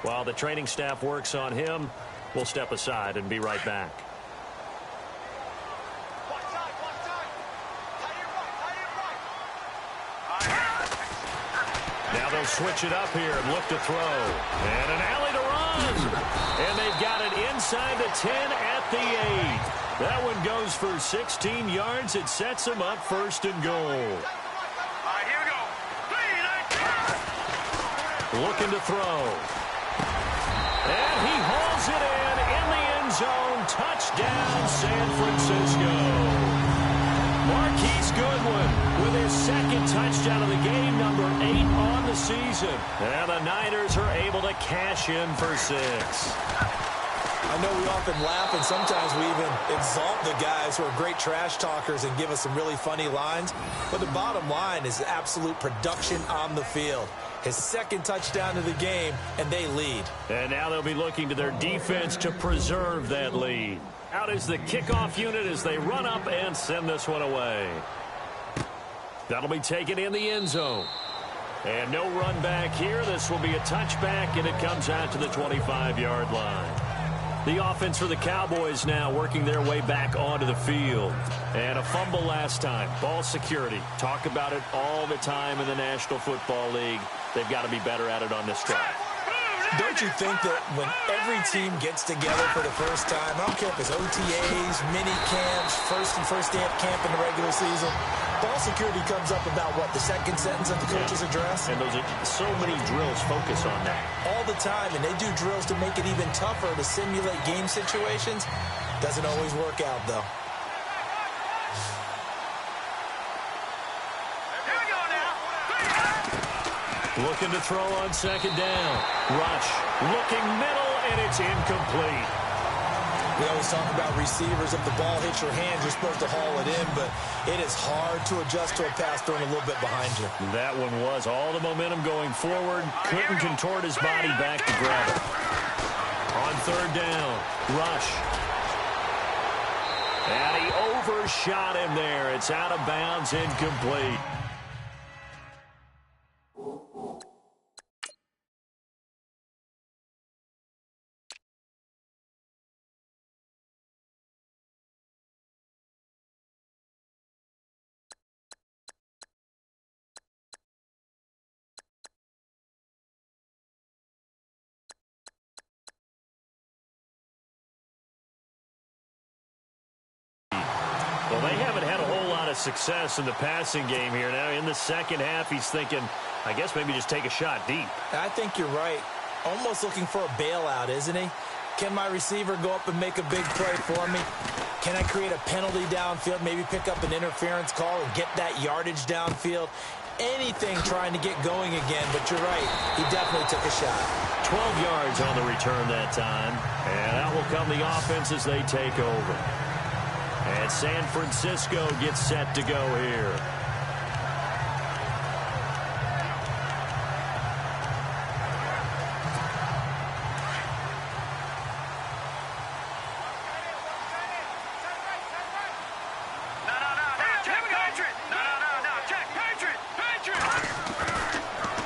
While the training staff works on him, we'll step aside and be right back. Now they'll switch it up here and look to throw. And an alley to run. And they've got it inside the 10 at the 8. That one goes for 16 yards. It sets them up first and goal. Looking to throw. And he hauls it in the end zone. Touchdown, San Francisco. Marquise Goodwin with his second touchdown of the game, number 8 on the season. And the Niners are able to cash in for 6. I know we often laugh, and sometimes we even exalt the guys who are great trash talkers and give us some really funny lines. But the bottom line is absolute production on the field. His second touchdown of the game, and they lead. And now they'll be looking to their defense to preserve that lead. Out is the kickoff unit as they run up and send this one away. That'll be taken in the end zone. And no run back here. This will be a touchback, and it comes out to the 25-yard line. The offense for the Cowboys now working their way back onto the field. And a fumble last time. Ball security. Talk about it all the time in the National Football League. They've got to be better at it on this drive. Don't you think that when every team gets together for the first time, I don't care if it's OTAs, mini camps, first day of camp in the regular season, ball security comes up about, what, the second sentence of the coach's address? And those are so many drills focus on that. All the time, and they do drills to make it even tougher to simulate game situations. Doesn't always work out, though. Looking to throw on second down. Rush, looking middle, and it's incomplete. We always talk about receivers. If the ball hits your hands, you're supposed to haul it in, but it is hard to adjust to a pass thrown a little bit behind you. That one was all the momentum going forward. Couldn't contort his body back to grab it. On third down, Rush. And he overshot him there. It's out of bounds, incomplete. Well, they haven't had a whole lot of success in the passing game here. Now, in the second half, he's thinking, I guess maybe just take a shot deep. I think you're right. Almost looking for a bailout, isn't he? Can my receiver go up and make a big play for me? Can I create a penalty downfield, maybe pick up an interference call and get that yardage downfield? Anything trying to get going again, but you're right. He definitely took a shot. 12 yards on the return that time. And out will come the offense as they take over. And San Francisco gets set to go here.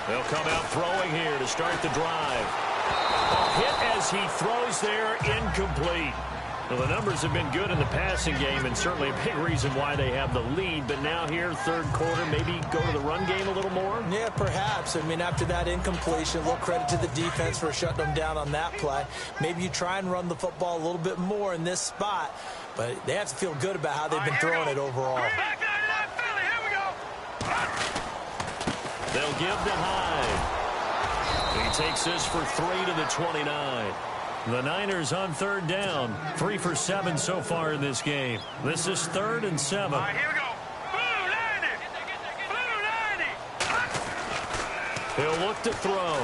They'll come out throwing here to start the drive. A hit as he throws there, incomplete. Well, the numbers have been good in the passing game, and certainly a big reason why they have the lead. But now here, third quarter, maybe go to the run game a little more? Yeah, perhaps. I mean, after that incompletion, a little credit to the defense for shutting them down on that play. Maybe you try and run the football a little bit more in this spot. But they have to feel good about how they've been throwing it overall. They'll give to Hyde. He takes this for 3 to the 29. The Niners on third down. 3 for 7 so far in this game. This is 3rd and 7. All right, here we go. Blue 90. Blue 90. He'll look to throw.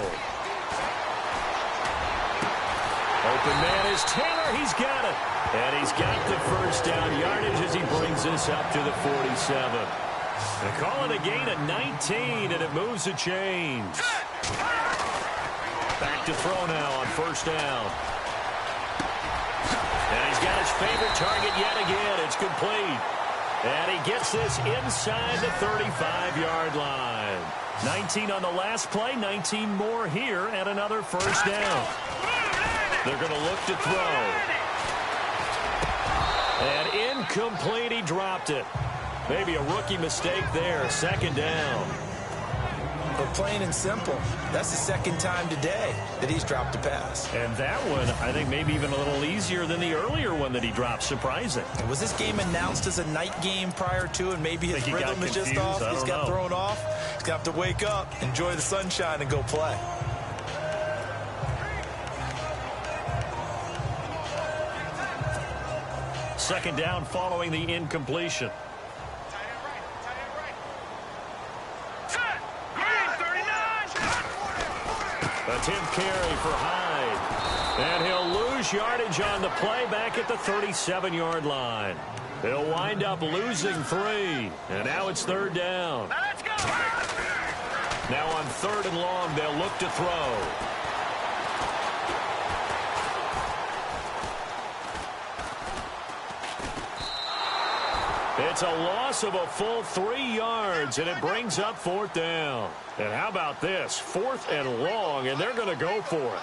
Open man is Taylor. He's got it. And he's got the first down yardage as he brings this up to the 47. They call it a gain of 19, and it moves a chains. Back to throw now on first down. And he's got his favorite target yet again. It's complete. And he gets this inside the 35-yard line. 19 on the last play, 19 more here, and another first down. They're going to look to throw. And incomplete, he dropped it. Maybe a rookie mistake there, second down. But plain and simple, that's the second time today that he's dropped a pass. And that one, I think, maybe even a little easier than the earlier one that he dropped. Surprising. Was this game announced as a night game prior to, and maybe his rhythm is just off? He's got thrown off. He's got to wake up, enjoy the sunshine, and go play. Second down following the incompletion. Attempt carry for Hyde. And he'll lose yardage on the play back at the 37-yard line. He'll wind up losing 3. And now it's third down. Now on 3rd and long, they'll look to throw. It's a loss of a full 3 yards, and it brings up 4th down. And how about this? 4th and long, and they're going to go for it.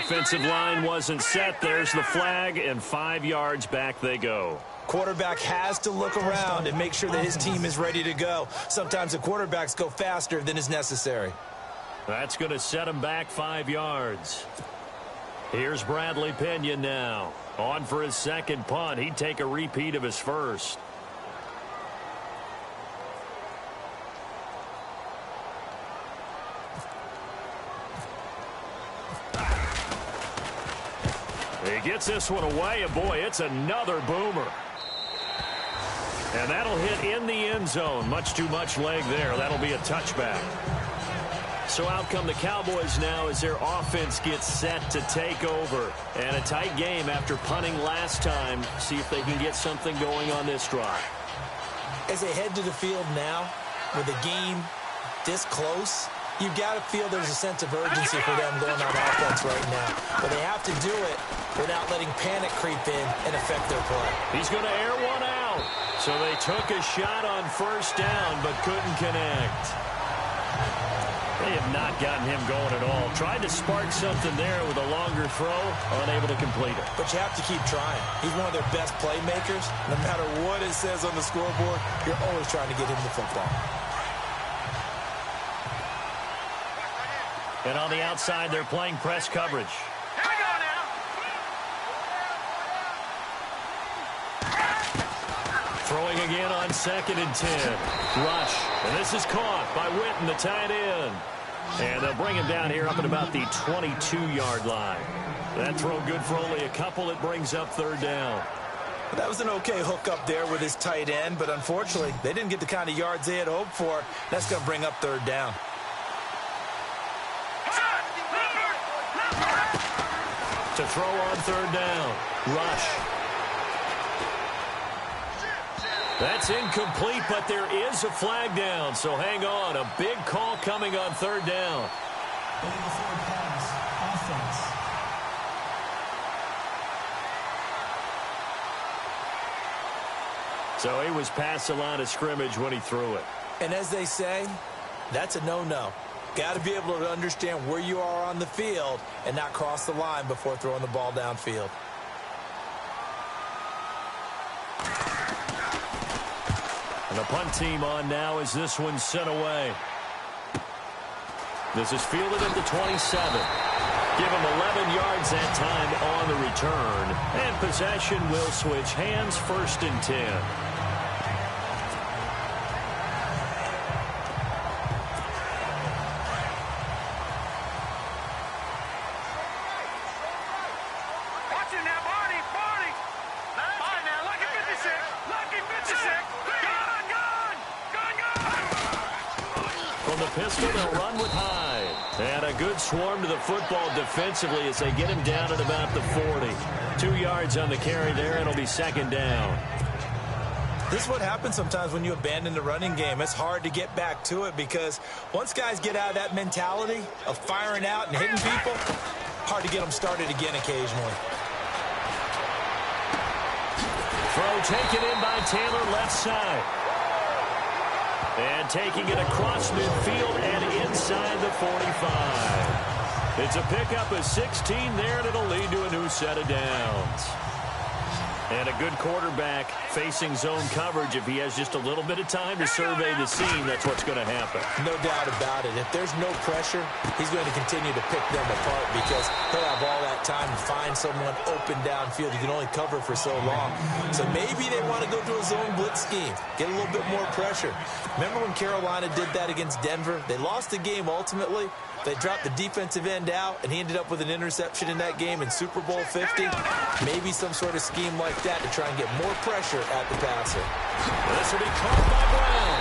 offensive line wasn't set. There's the flag, and 5 yards back they go. Quarterback has to look around and make sure that his team is ready to go. Sometimes the quarterbacks go faster than is necessary. That's going to set him back 5 yards. Here's Bradley Pinion now. On for his second punt. He'd take a repeat of his first. He gets this one away, and boy, it's another boomer. And that'll hit in the end zone. Much too much leg there. That'll be a touchback. So out come the Cowboys now as their offense gets set to take over. And a tight game after punting last time. See if they can get something going on this drive. As they head to the field now, with the game this close, you've got to feel there's a sense of urgency for them going on offense right now. But they have to do it without letting panic creep in and affect their play. He's going to air one out. So they took a shot on first down but couldn't connect. They have not gotten him going at all. Tried to spark something there with a longer throw, unable to complete it. But you have to keep trying. He's one of their best playmakers. No matter what it says on the scoreboard, you're always trying to get him the football. And on the outside, they're playing press coverage. Here we go now. Throwing again on 2nd and 10. Rush. And this is caught by Witten, the tight end. And they'll bring him down here up at about the 22-yard line. That throw good for only a couple. It brings up 3rd down. That was an okay hook up there with his tight end, but unfortunately, they didn't get the kind of yards they had hoped for. That's going to bring up 3rd down. To throw on 3rd down. Rush. That's incomplete, but there is a flag down, so hang on. A big call coming on 3rd down. So he was past the line of scrimmage when he threw it. And as they say, that's a no-no. Got to be able to understand where you are on the field and not cross the line before throwing the ball downfield. And the punt team on now as this one's sent away. This is fielded at the 27. Give him 11 yards that time on the return. And possession will switch hands, 1st and 10. Pistol, they'll run with Hyde. And a good swarm to the football defensively as they get him down at about the 40. 2 yards on the carry there, and it'll be 2nd down. This is what happens sometimes when you abandon the running game. It's hard to get back to it because once guys get out of that mentality of firing out and hitting people, hard to get them started again occasionally. Throw taken in by Taylor, left side. And taking it across midfield and inside the 45. It's a pickup of 16 there, and it'll lead to a new set of downs. And a good quarterback facing zone coverage. If he has just a little bit of time to survey the scene, that's what's going to happen. No doubt about it. If there's no pressure, he's going to continue to pick them apart because he'll have all that time to find someone open downfield. You can only cover for so long. So maybe they want to go to a zone blitz scheme, get a little bit more pressure. Remember when Carolina did that against Denver? They lost the game ultimately. They dropped the defensive end out, and he ended up with an interception in that game in Super Bowl 50. Maybe some sort of scheme like that to try and get more pressure at the passer. This will be caught by Brown.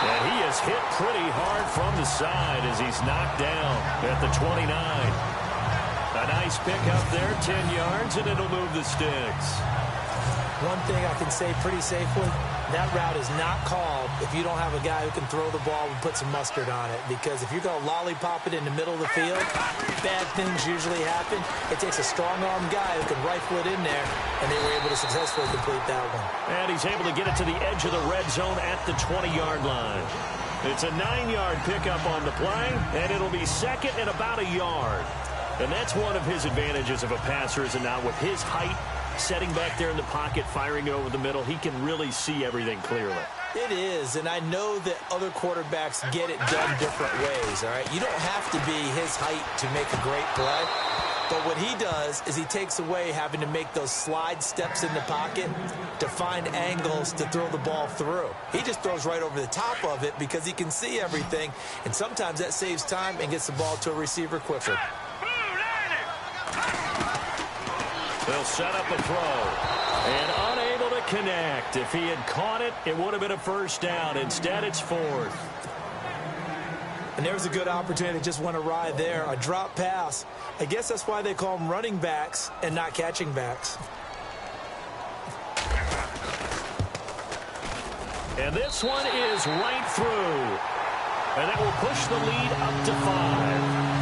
And he is hit pretty hard from the side as he's knocked down at the 29. A nice pickup there, 10 yards, and it'll move the sticks. One thing I can say pretty safely, that route is not called if you don't have a guy who can throw the ball and put some mustard on it. Because if you're going to lollipop it in the middle of the field, bad things usually happen. It takes a strong-arm guy who can rifle it in there, and they were able to successfully complete that one. And he's able to get it to the edge of the red zone at the 20-yard line. It's a 9-yard pickup on the play, and it'll be 2nd and about a yard. And that's one of his advantages of a passer, is it not? With his height, setting back there in the pocket, firing it over the middle, he can really see everything clearly. It is, and I know that other quarterbacks get it done different ways, all right? You don't have to be his height to make a great play, but what he does is he takes away having to make those slide steps in the pocket to find angles to throw the ball through. He just throws right over the top of it because he can see everything, and sometimes that saves time and gets the ball to a receiver quicker. They'll set up a throw. And unable to connect. If he had caught it, it would have been a first down. Instead, it's fourth. And there's a good opportunity to just went awry there. A drop pass. I guess that's why they call them running backs and not catching backs. And this one is right through. And that will push the lead up to 5.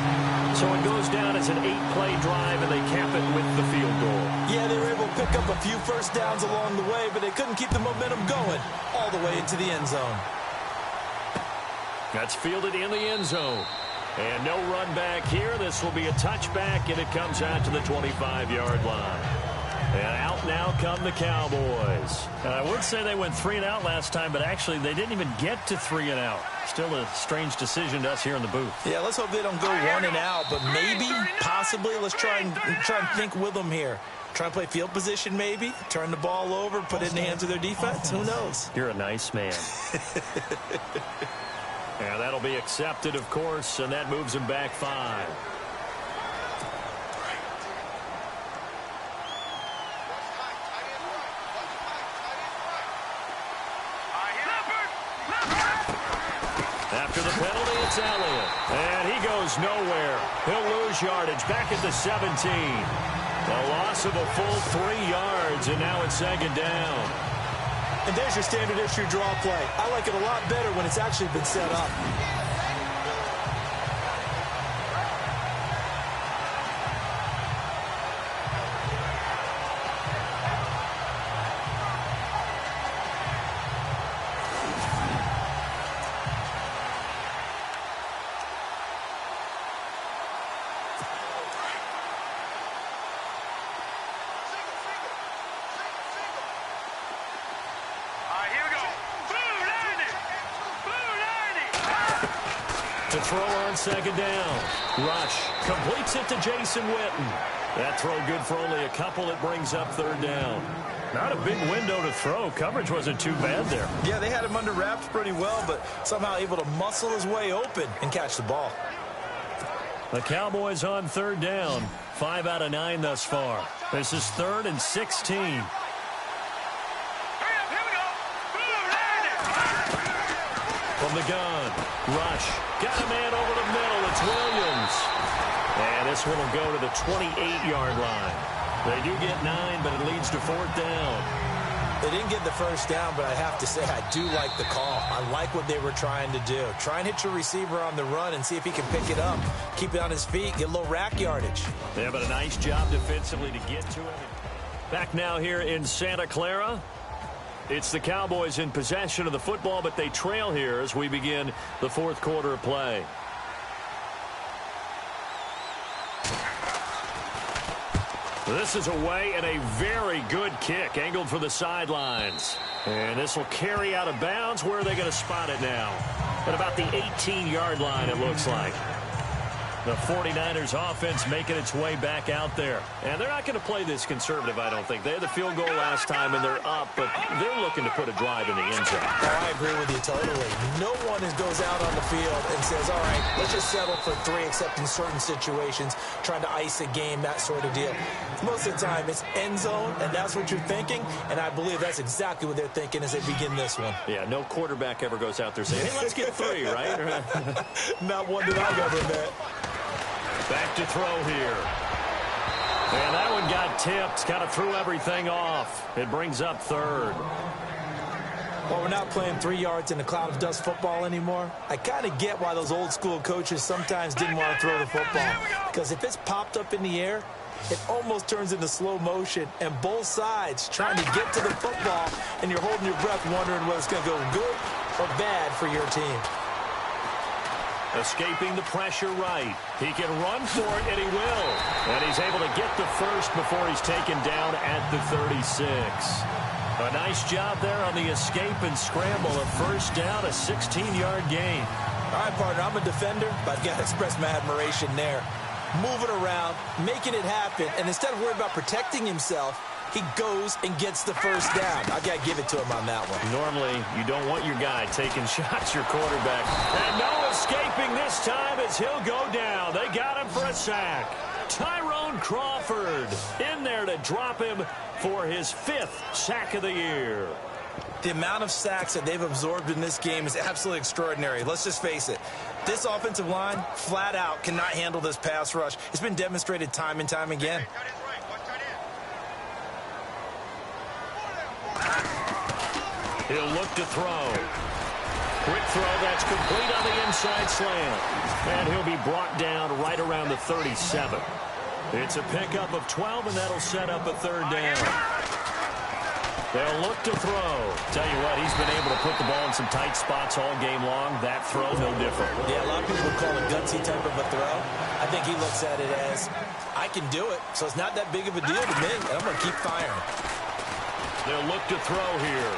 So it goes down as an 8-play drive, and they cap it with the field goal. Yeah, they were able to pick up a few first downs along the way, but they couldn't keep the momentum going all the way into the end zone. That's fielded in the end zone. And no run back here. This will be a touchback, and it comes out to the 25-yard line. And out now come the Cowboys. I would say they went 3 and out last time, but actually they didn't even get to 3 and out. Still a strange decision to us here in the booth. Yeah, let's hope they don't go 1 and out, but maybe, possibly, let's try and think with them here. Try and play field position maybe, turn the ball over, put it in the hands of their defense. Who knows? You're a nice man. Yeah, that'll be accepted, of course, and that moves him back 5. After the penalty, it's Elliott. And he goes nowhere. He'll lose yardage back at the 17. A loss of a full 3 yards, and now it's second down. And there's your standard issue draw play. I like it a lot better when it's actually been set up. To throw on second down. Rush completes it to Jason Witten. That throw good for only a couple. It brings up third down. Not a big window to throw. Coverage wasn't too bad there. Yeah, they had him under wraps pretty well, but somehow able to muscle his way open and catch the ball. The Cowboys on third down. 5 out of 9 thus far. This is 3rd and 16. From the gun, Rush got a man over the middle. It's Williams. And this one will go to the 28-yard line. They do get 9, but it leads to 4th down. They didn't get the first down, but I have to say I do like the call. I like what they were trying to do. Try and hit your receiver on the run and see if he can pick it up. Keep it on his feet, get a little rack yardage. Yeah, but a nice job defensively to get to it. Back now here in Santa Clara. It's the Cowboys in possession of the football, but they trail here as we begin the 4th quarter of play. This is away and a very good kick, angled for the sidelines. And this will carry out of bounds. Where are they going to spot it now? At about the 18-yard line, it looks like. The 49ers offense making its way back out there. And they're not going to play this conservative, I don't think. They had the field goal last time, and they're up, but they're looking to put a drive in the end zone. Oh, I agree with you totally. No one goes out on the field and says, all right, let's just settle for 3, except in certain situations, trying to ice a game, that sort of deal. Most of the time, it's end zone, and that's what you're thinking, and I believe that's exactly what they're thinking as they begin this one. Yeah, no quarterback ever goes out there saying, hey, let's get 3, right? Not one that I've ever met. Back to throw here. And that one got tipped. Kind of threw everything off. It brings up 3rd. Well, we're not playing 3 yards in a cloud of dust football anymore. I kind of get why those old school coaches sometimes didn't want to throw the football. Because if it's popped up in the air, it almost turns into slow motion. And both sides trying to get to the football, and you're holding your breath wondering whether it's going to go good or bad for your team. Escaping the pressure right. He can run for it, and he will. And he's able to get the first before he's taken down at the 36. A nice job there on the escape and scramble. A first down, a 16-yard gain. All right, partner, I'm a defender, but I've got to express my admiration there. Moving around, making it happen, and instead of worrying about protecting himself, he goes and gets the first down. I got to give it to him on that one. Normally, you don't want your guy taking shots, your quarterback. And no escaping this time as he'll go down. They got him for a sack. Tyrone Crawford in there to drop him for his 5th sack of the year. The amount of sacks that they've absorbed in this game is absolutely extraordinary. Let's just face it. This offensive line, flat out, cannot handle this pass rush. It's been demonstrated time and time again. He'll look to throw. Quick throw, that's complete on the inside slant. And he'll be brought down right around the 37. It's a pickup of 12, and that'll set up a 3rd down. They'll look to throw. Tell you what, he's been able to put the ball in some tight spots all game long. That throw, no different. Yeah, a lot of people would call it a gutsy type of a throw. I think he looks at it as, I can do it, so it's not that big of a deal to me, and I'm going to keep firing. They'll look to throw here.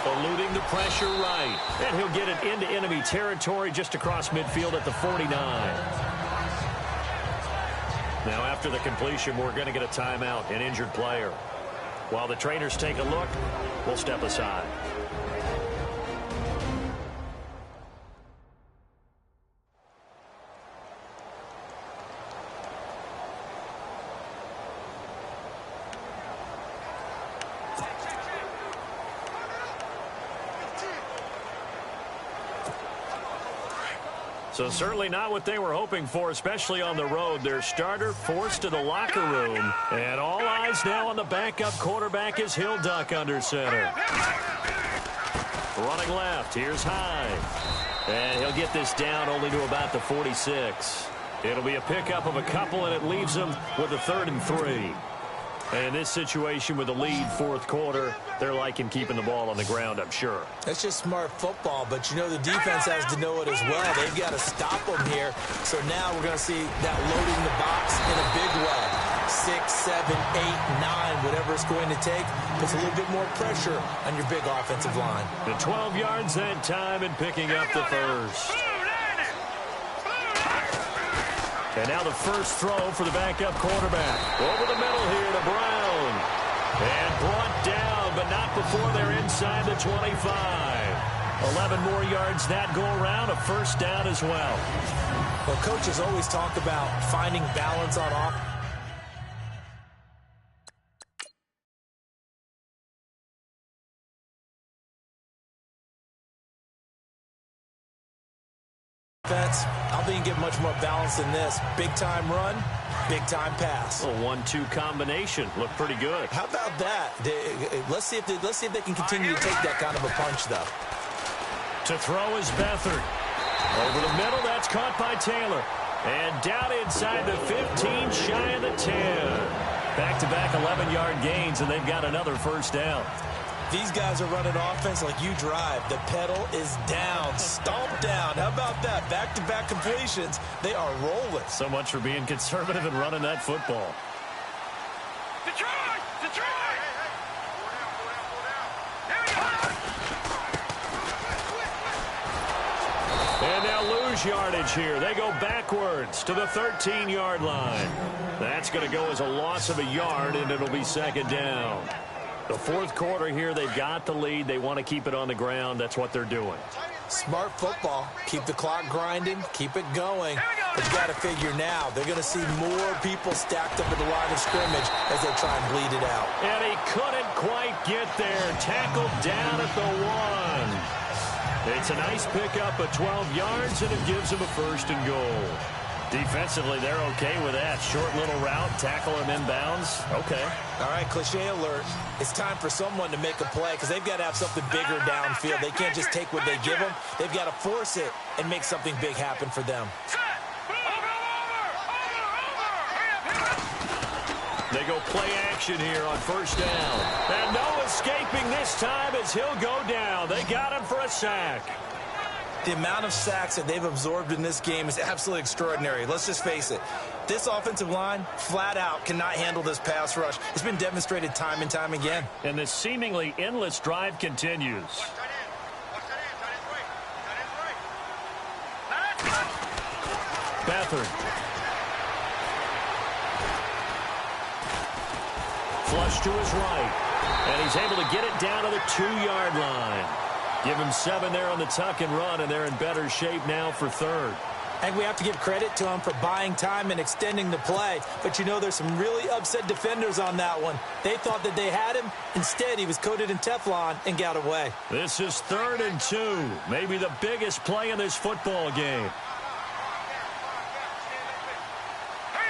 Eluding the pressure right. And he'll get it into enemy territory just across midfield at the 49. Now after the completion, we're going to get a timeout, an injured player. While the trainers take a look, we'll step aside. So certainly not what they were hoping for, especially on the road. Their starter forced to the locker room. And all eyes now on the backup quarterback as he'll duck under center. Running left, here's Hyde. And he'll get this down only to about the 46. It'll be a pickup of a couple, and it leaves him with a 3rd and 3. And in this situation with the lead 4th quarter, they're liking keeping the ball on the ground, I'm sure. That's just smart football, but you know the defense has to know it as well. They've got to stop them here. So now we're going to see that loading the box in a big way. 6, 7, 8, 9, whatever it's going to take, puts a little bit more pressure on your big offensive line. The 12 yards that time and picking up the first. And now the first throw for the backup quarterback. Over the middle here to Brown. And brought down, but not before they're inside the 25. 11 more yards that go around, a first down as well. Well, coaches always talk about finding balance on offense. I don't think you get much more balance than this. Big-time run, big-time pass. A 1-2 combination. Looked pretty good. How about that? Let's see if they can continue to take that kind of a punch, though. To throw is Beathard. Over the middle, that's caught by Taylor. And down inside the 15, shy of the 10. Back-to-back 11-yard gains, and they've got another first down. These guys are running offense like you drive. The pedal is down, stomped down. How about that? Back-to-back completions. They are rolling. So much for being conservative and running that football. Detroit! Detroit! There we go! And they'll lose yardage here. They go backwards to the 13-yard line. That's going to go as a loss of a yard, and it'll be 2nd down. The 4th quarter here, they've got the lead. They want to keep it on the ground. That's what they're doing. Smart football. Keep the clock grinding. Keep it going. But you got to figure now, they're going to see more people stacked up at the line of scrimmage as they try and bleed it out. And he couldn't quite get there. Tackled down at the 1. It's a nice pickup of 12 yards, and it gives him a 1st and goal. Defensively, they're okay with that. Short little route, tackle him inbounds. Okay. All right, cliche alert. It's time for someone to make a play because they've got to have something bigger downfield. They can't just take what they give them. They've got to force it and make something big happen for them. They go play action here on first down. And no escaping this time as he'll go down. They got him for a sack. The amount of sacks that they've absorbed in this game is absolutely extraordinary. Let's just face it. This offensive line, flat out, cannot handle this pass rush. It's been demonstrated time and time again. And this seemingly endless drive continues. Beathard. Flush to his right. And he's able to get it down to the 2-yard line. Give him 7 there on the tuck and run, and they're in better shape now for third. And we have to give credit to him for buying time and extending the play. But, you know, there's some really upset defenders on that one. They thought that they had him. Instead, he was coated in Teflon and got away. This is 3rd and 2. Maybe the biggest play in this football game.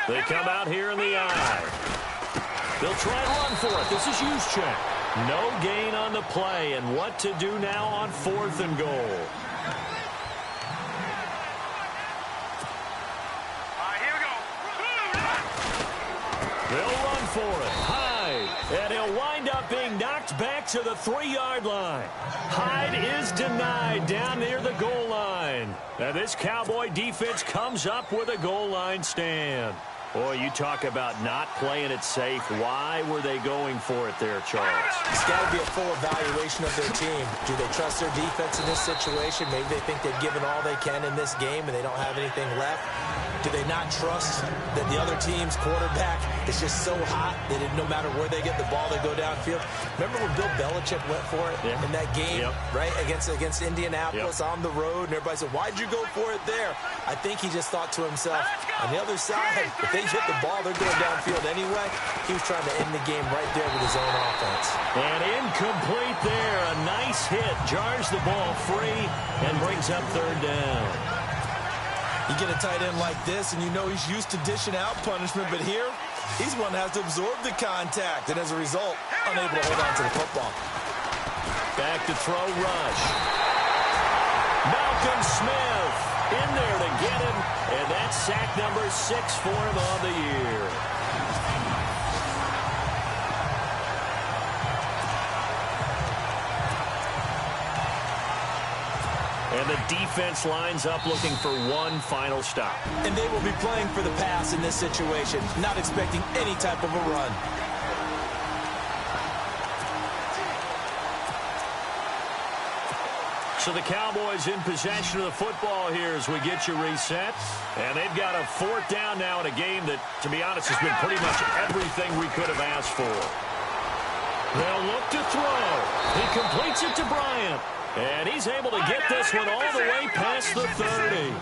They come out here in the eye. They'll try and run for it. This is Juszczyk. No gain on the play, and what to do now on 4th and goal. Here we go. They'll run for it. Hyde, and he'll wind up being knocked back to the 3-yard line. Hyde is denied down near the goal line. Now this Cowboy defense comes up with a goal line stand. Boy, you talk about not playing it safe. Why were they going for it there, Charles? It's got to be a full evaluation of their team. Do they trust their defense in this situation? Maybe they think they've given all they can in this game and they don't have anything left. Do they not trust that the other team's quarterback is just so hot that no matter where they get the ball, they go downfield? Remember when Bill Belichick went for it in that game, right, against Indianapolis on the road, and everybody said, why'd you go for it there? I think he just thought to himself, on the other side, if they hit the ball, they're going downfield anyway. He was trying to end the game right there with his own offense. And incomplete there. A nice hit. Jars the ball free and brings up 3rd down. You get a tight end like this, and you know he's used to dishing out punishment, but here, he's one that has to absorb the contact, and as a result, unable to hold on to the football. Back to throw, Rush. Malcolm Smith in there to get him, and that's sack number 6 for him on the year. And the defense lines up looking for one final stop. And they will be playing for the pass in this situation, not expecting any type of a run. So the Cowboys in possession of the football here as we get you reset. And they've got a 4th down now in a game that, to be honest, has been pretty much everything we could have asked for. They'll look to throw. He completes it to Bryant. And he's able to get this one all the way past the 30.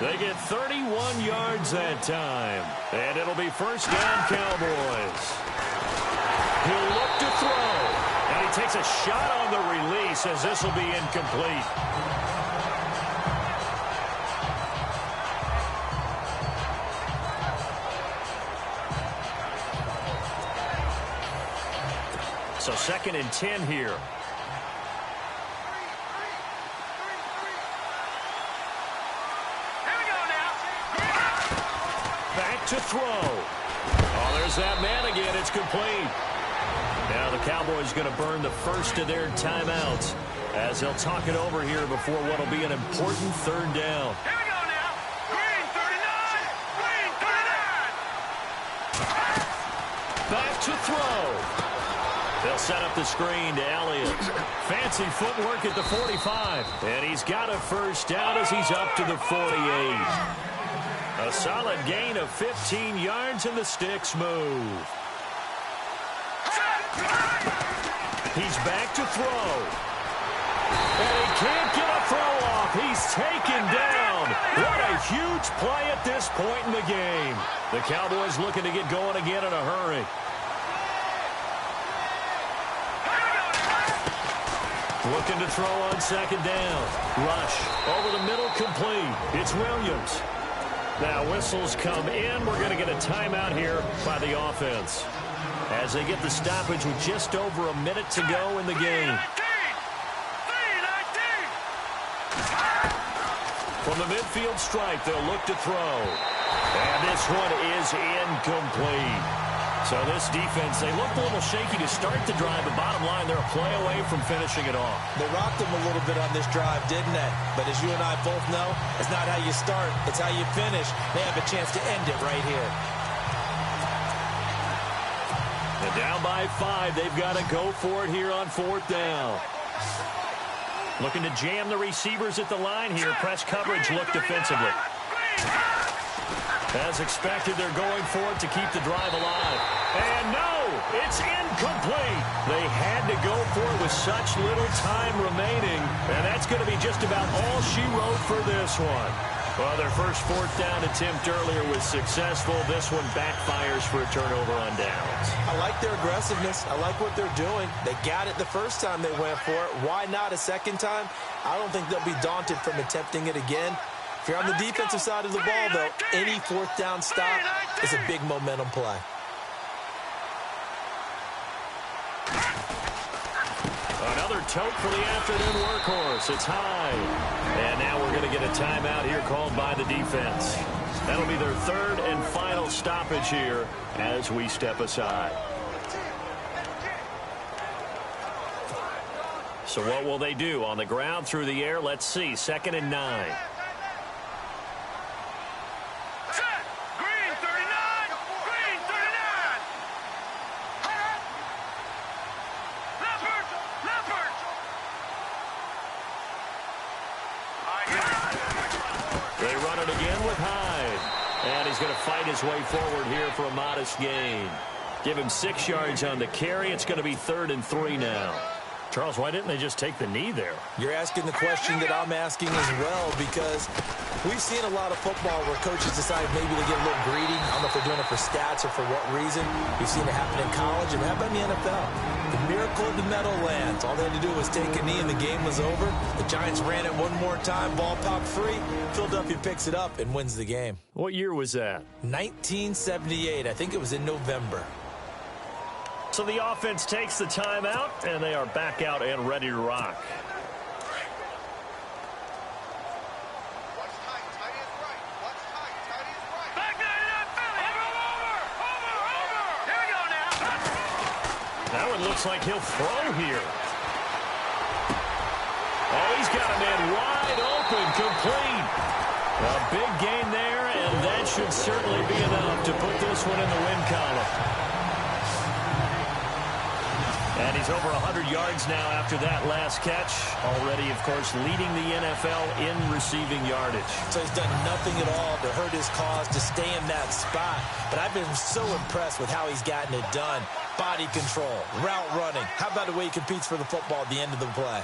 They get 31 yards that time. And it'll be 1st down Cowboys. He'll look to throw. And he takes a shot on the release as this will be incomplete. So 2nd and 10 here. To throw. Oh, there's that man again. It's complete. Now the Cowboys going to burn the first of their timeouts as they'll talk it over here before what will be an important 3rd down. Here we go now. Green 39. Green 39. Back to throw. They'll set up the screen to Elliott. Fancy footwork at the 45. And he's got a 1st down as he's up to the 48. A solid gain of 15 yards and the sticks move. He's back to throw. And he can't get a throw off. He's taken down. What a huge play at this point in the game. The Cowboys looking to get going again in a hurry. Looking to throw on 2nd down. Rush over the middle, complete. It's Williams. Now whistles come in. We're going to get a timeout here by the offense as they get the stoppage with just over a minute to go in the game. From the midfield stripe, they'll look to throw. And this one is incomplete. So this defense, they looked a little shaky to start the drive, but bottom line, they're a play away from finishing it off. They rocked them a little bit on this drive, didn't they? But as you and I both know, it's not how you start, it's how you finish. They have a chance to end it right here. And down by 5, they've got to go for it here on 4th down. Looking to jam the receivers at the line here. Press coverage look defensively. As expected, they're going for it to keep the drive alive. And no, it's incomplete. They had to go for it with such little time remaining. And that's going to be just about all she wrote for this one. Well, their first 4th down attempt earlier was successful. This one backfires for a turnover on downs. I like their aggressiveness. I like what they're doing. They got it the first time they went for it. Why not a second time? I don't think they'll be daunted from attempting it again. If you're on the defensive side of the ball, though, any 4th down stop is a big momentum play. Another tote for the afternoon workhorse. It's high. And now we're going to get a timeout here called by the defense. That'll be their 3rd and final stoppage here as we step aside. So what will they do? On the ground, through the air, let's see. 2nd and 9. They run it again with Hyde. And he's going to fight his way forward here for a modest gain. Give him 6 yards on the carry. It's going to be 3rd and 3 now. Charles, why didn't they just take the knee there? You're asking the question that I'm asking as well, because we've seen a lot of football where coaches decide maybe to get a little greedy. I don't know if they're doing it for stats or for what reason. We've seen it happen in college, and it happened in the NFL. The miracle of the Meadowlands. All they had to do was take a knee, and the game was over. The Giants ran it one more time. Ball popped free. Philadelphia picks it up and wins the game. What year was that? 1978. I think it was in November. So the offense takes the timeout, and they are back out and ready to rock. That one looks like he'll throw here. Oh, he's got a man wide open, complete. A big gain there, and that should certainly be enough to put this one in the win column. And he's over 100 yards now after that last catch. Already, of course, leading the NFL in receiving yardage. So he's done nothing at all to hurt his cause, to stay in that spot. But I've been so impressed with how he's gotten it done. Body control, route running. How about the way he competes for the football at the end of the play?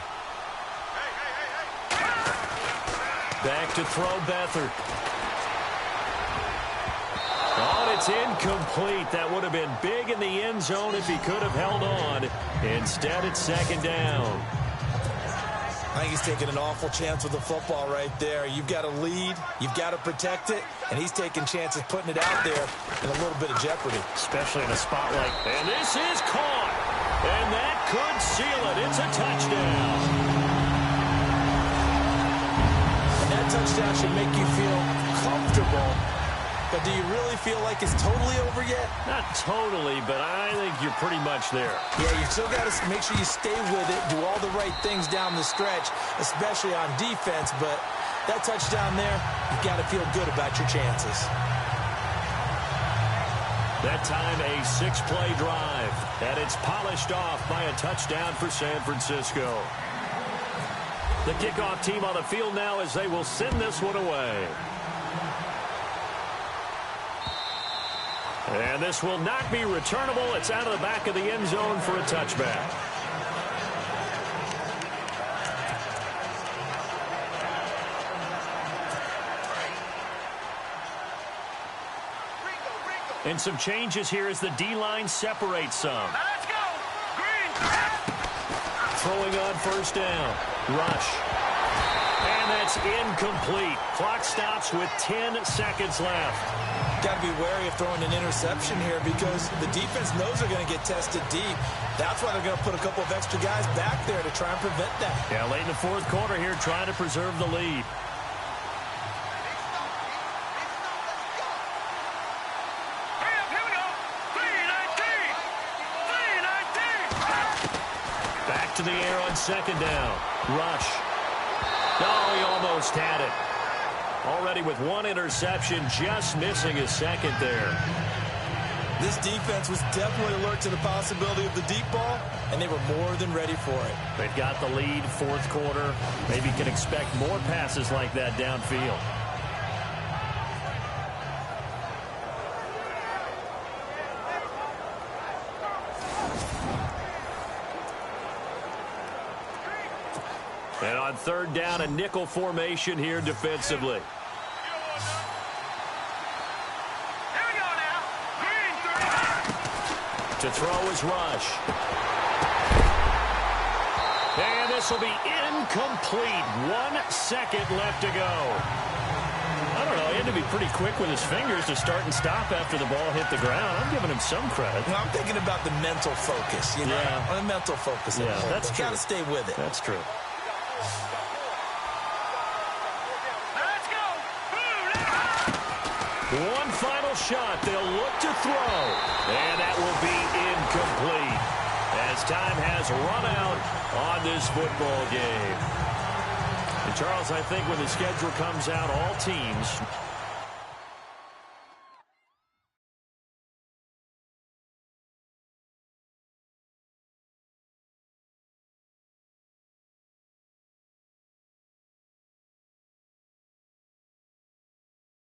Back to throw Beathard. Oh, it's incomplete. That would have been big in the end zone if he could have held on. Instead, it's 2nd down. I think he's taking an awful chance with the football right there. You've got to lead. You've got to protect it. And he's taking chances putting it out there in a little bit of jeopardy. Especially in a spot like that. And this is caught. And that could seal it. It's a touchdown. And that touchdown should make you feel comfortable. But do you really feel like it's totally over yet? Not totally, but I think you're pretty much there. Yeah, you still got to make sure you stay with it, do all the right things down the stretch, especially on defense. But that touchdown there, you've got to feel good about your chances. That time a 6-play drive, and it's polished off by a touchdown for San Francisco. The kickoff team on the field now as they will send this one away. And this will not be returnable. It's out of the back of the end zone for a touchback. And some changes here as the D-line separates some. Let's go. Green. Throwing on 1st down. Rush. And that's incomplete. Clock stops with 10 seconds left. Got to be wary of throwing an interception here because the defense knows they're going to get tested deep. That's why they're going to put a couple of extra guys back there to try and prevent that. Yeah, late in the 4th quarter here, trying to preserve the lead. Here we go. 3, let's in the air on second down. Rush. Oh, he almost had it. Already with one interception, just missing his second there. This defense was definitely alert to the possibility of the deep ball, and they were more than ready for it. They've got the lead, fourth quarter. Maybe can expect more passes like that downfield. And on third down, a nickel formation here defensively. To throw is Rush. And this will be incomplete. 1 second left to go. I don't know. He had to be pretty quick with his fingers to start and stop after the ball hit the ground. I'm giving him some credit. Well, I'm thinking about the mental focus. You know? Yeah. The mental focus. Yeah, that's true. Got to stay with it. That's true. Let's go. One final shot. They'll look to throw. And that will be incomplete as time has run out on this football game. And Charles, I think when the schedule comes out, all teams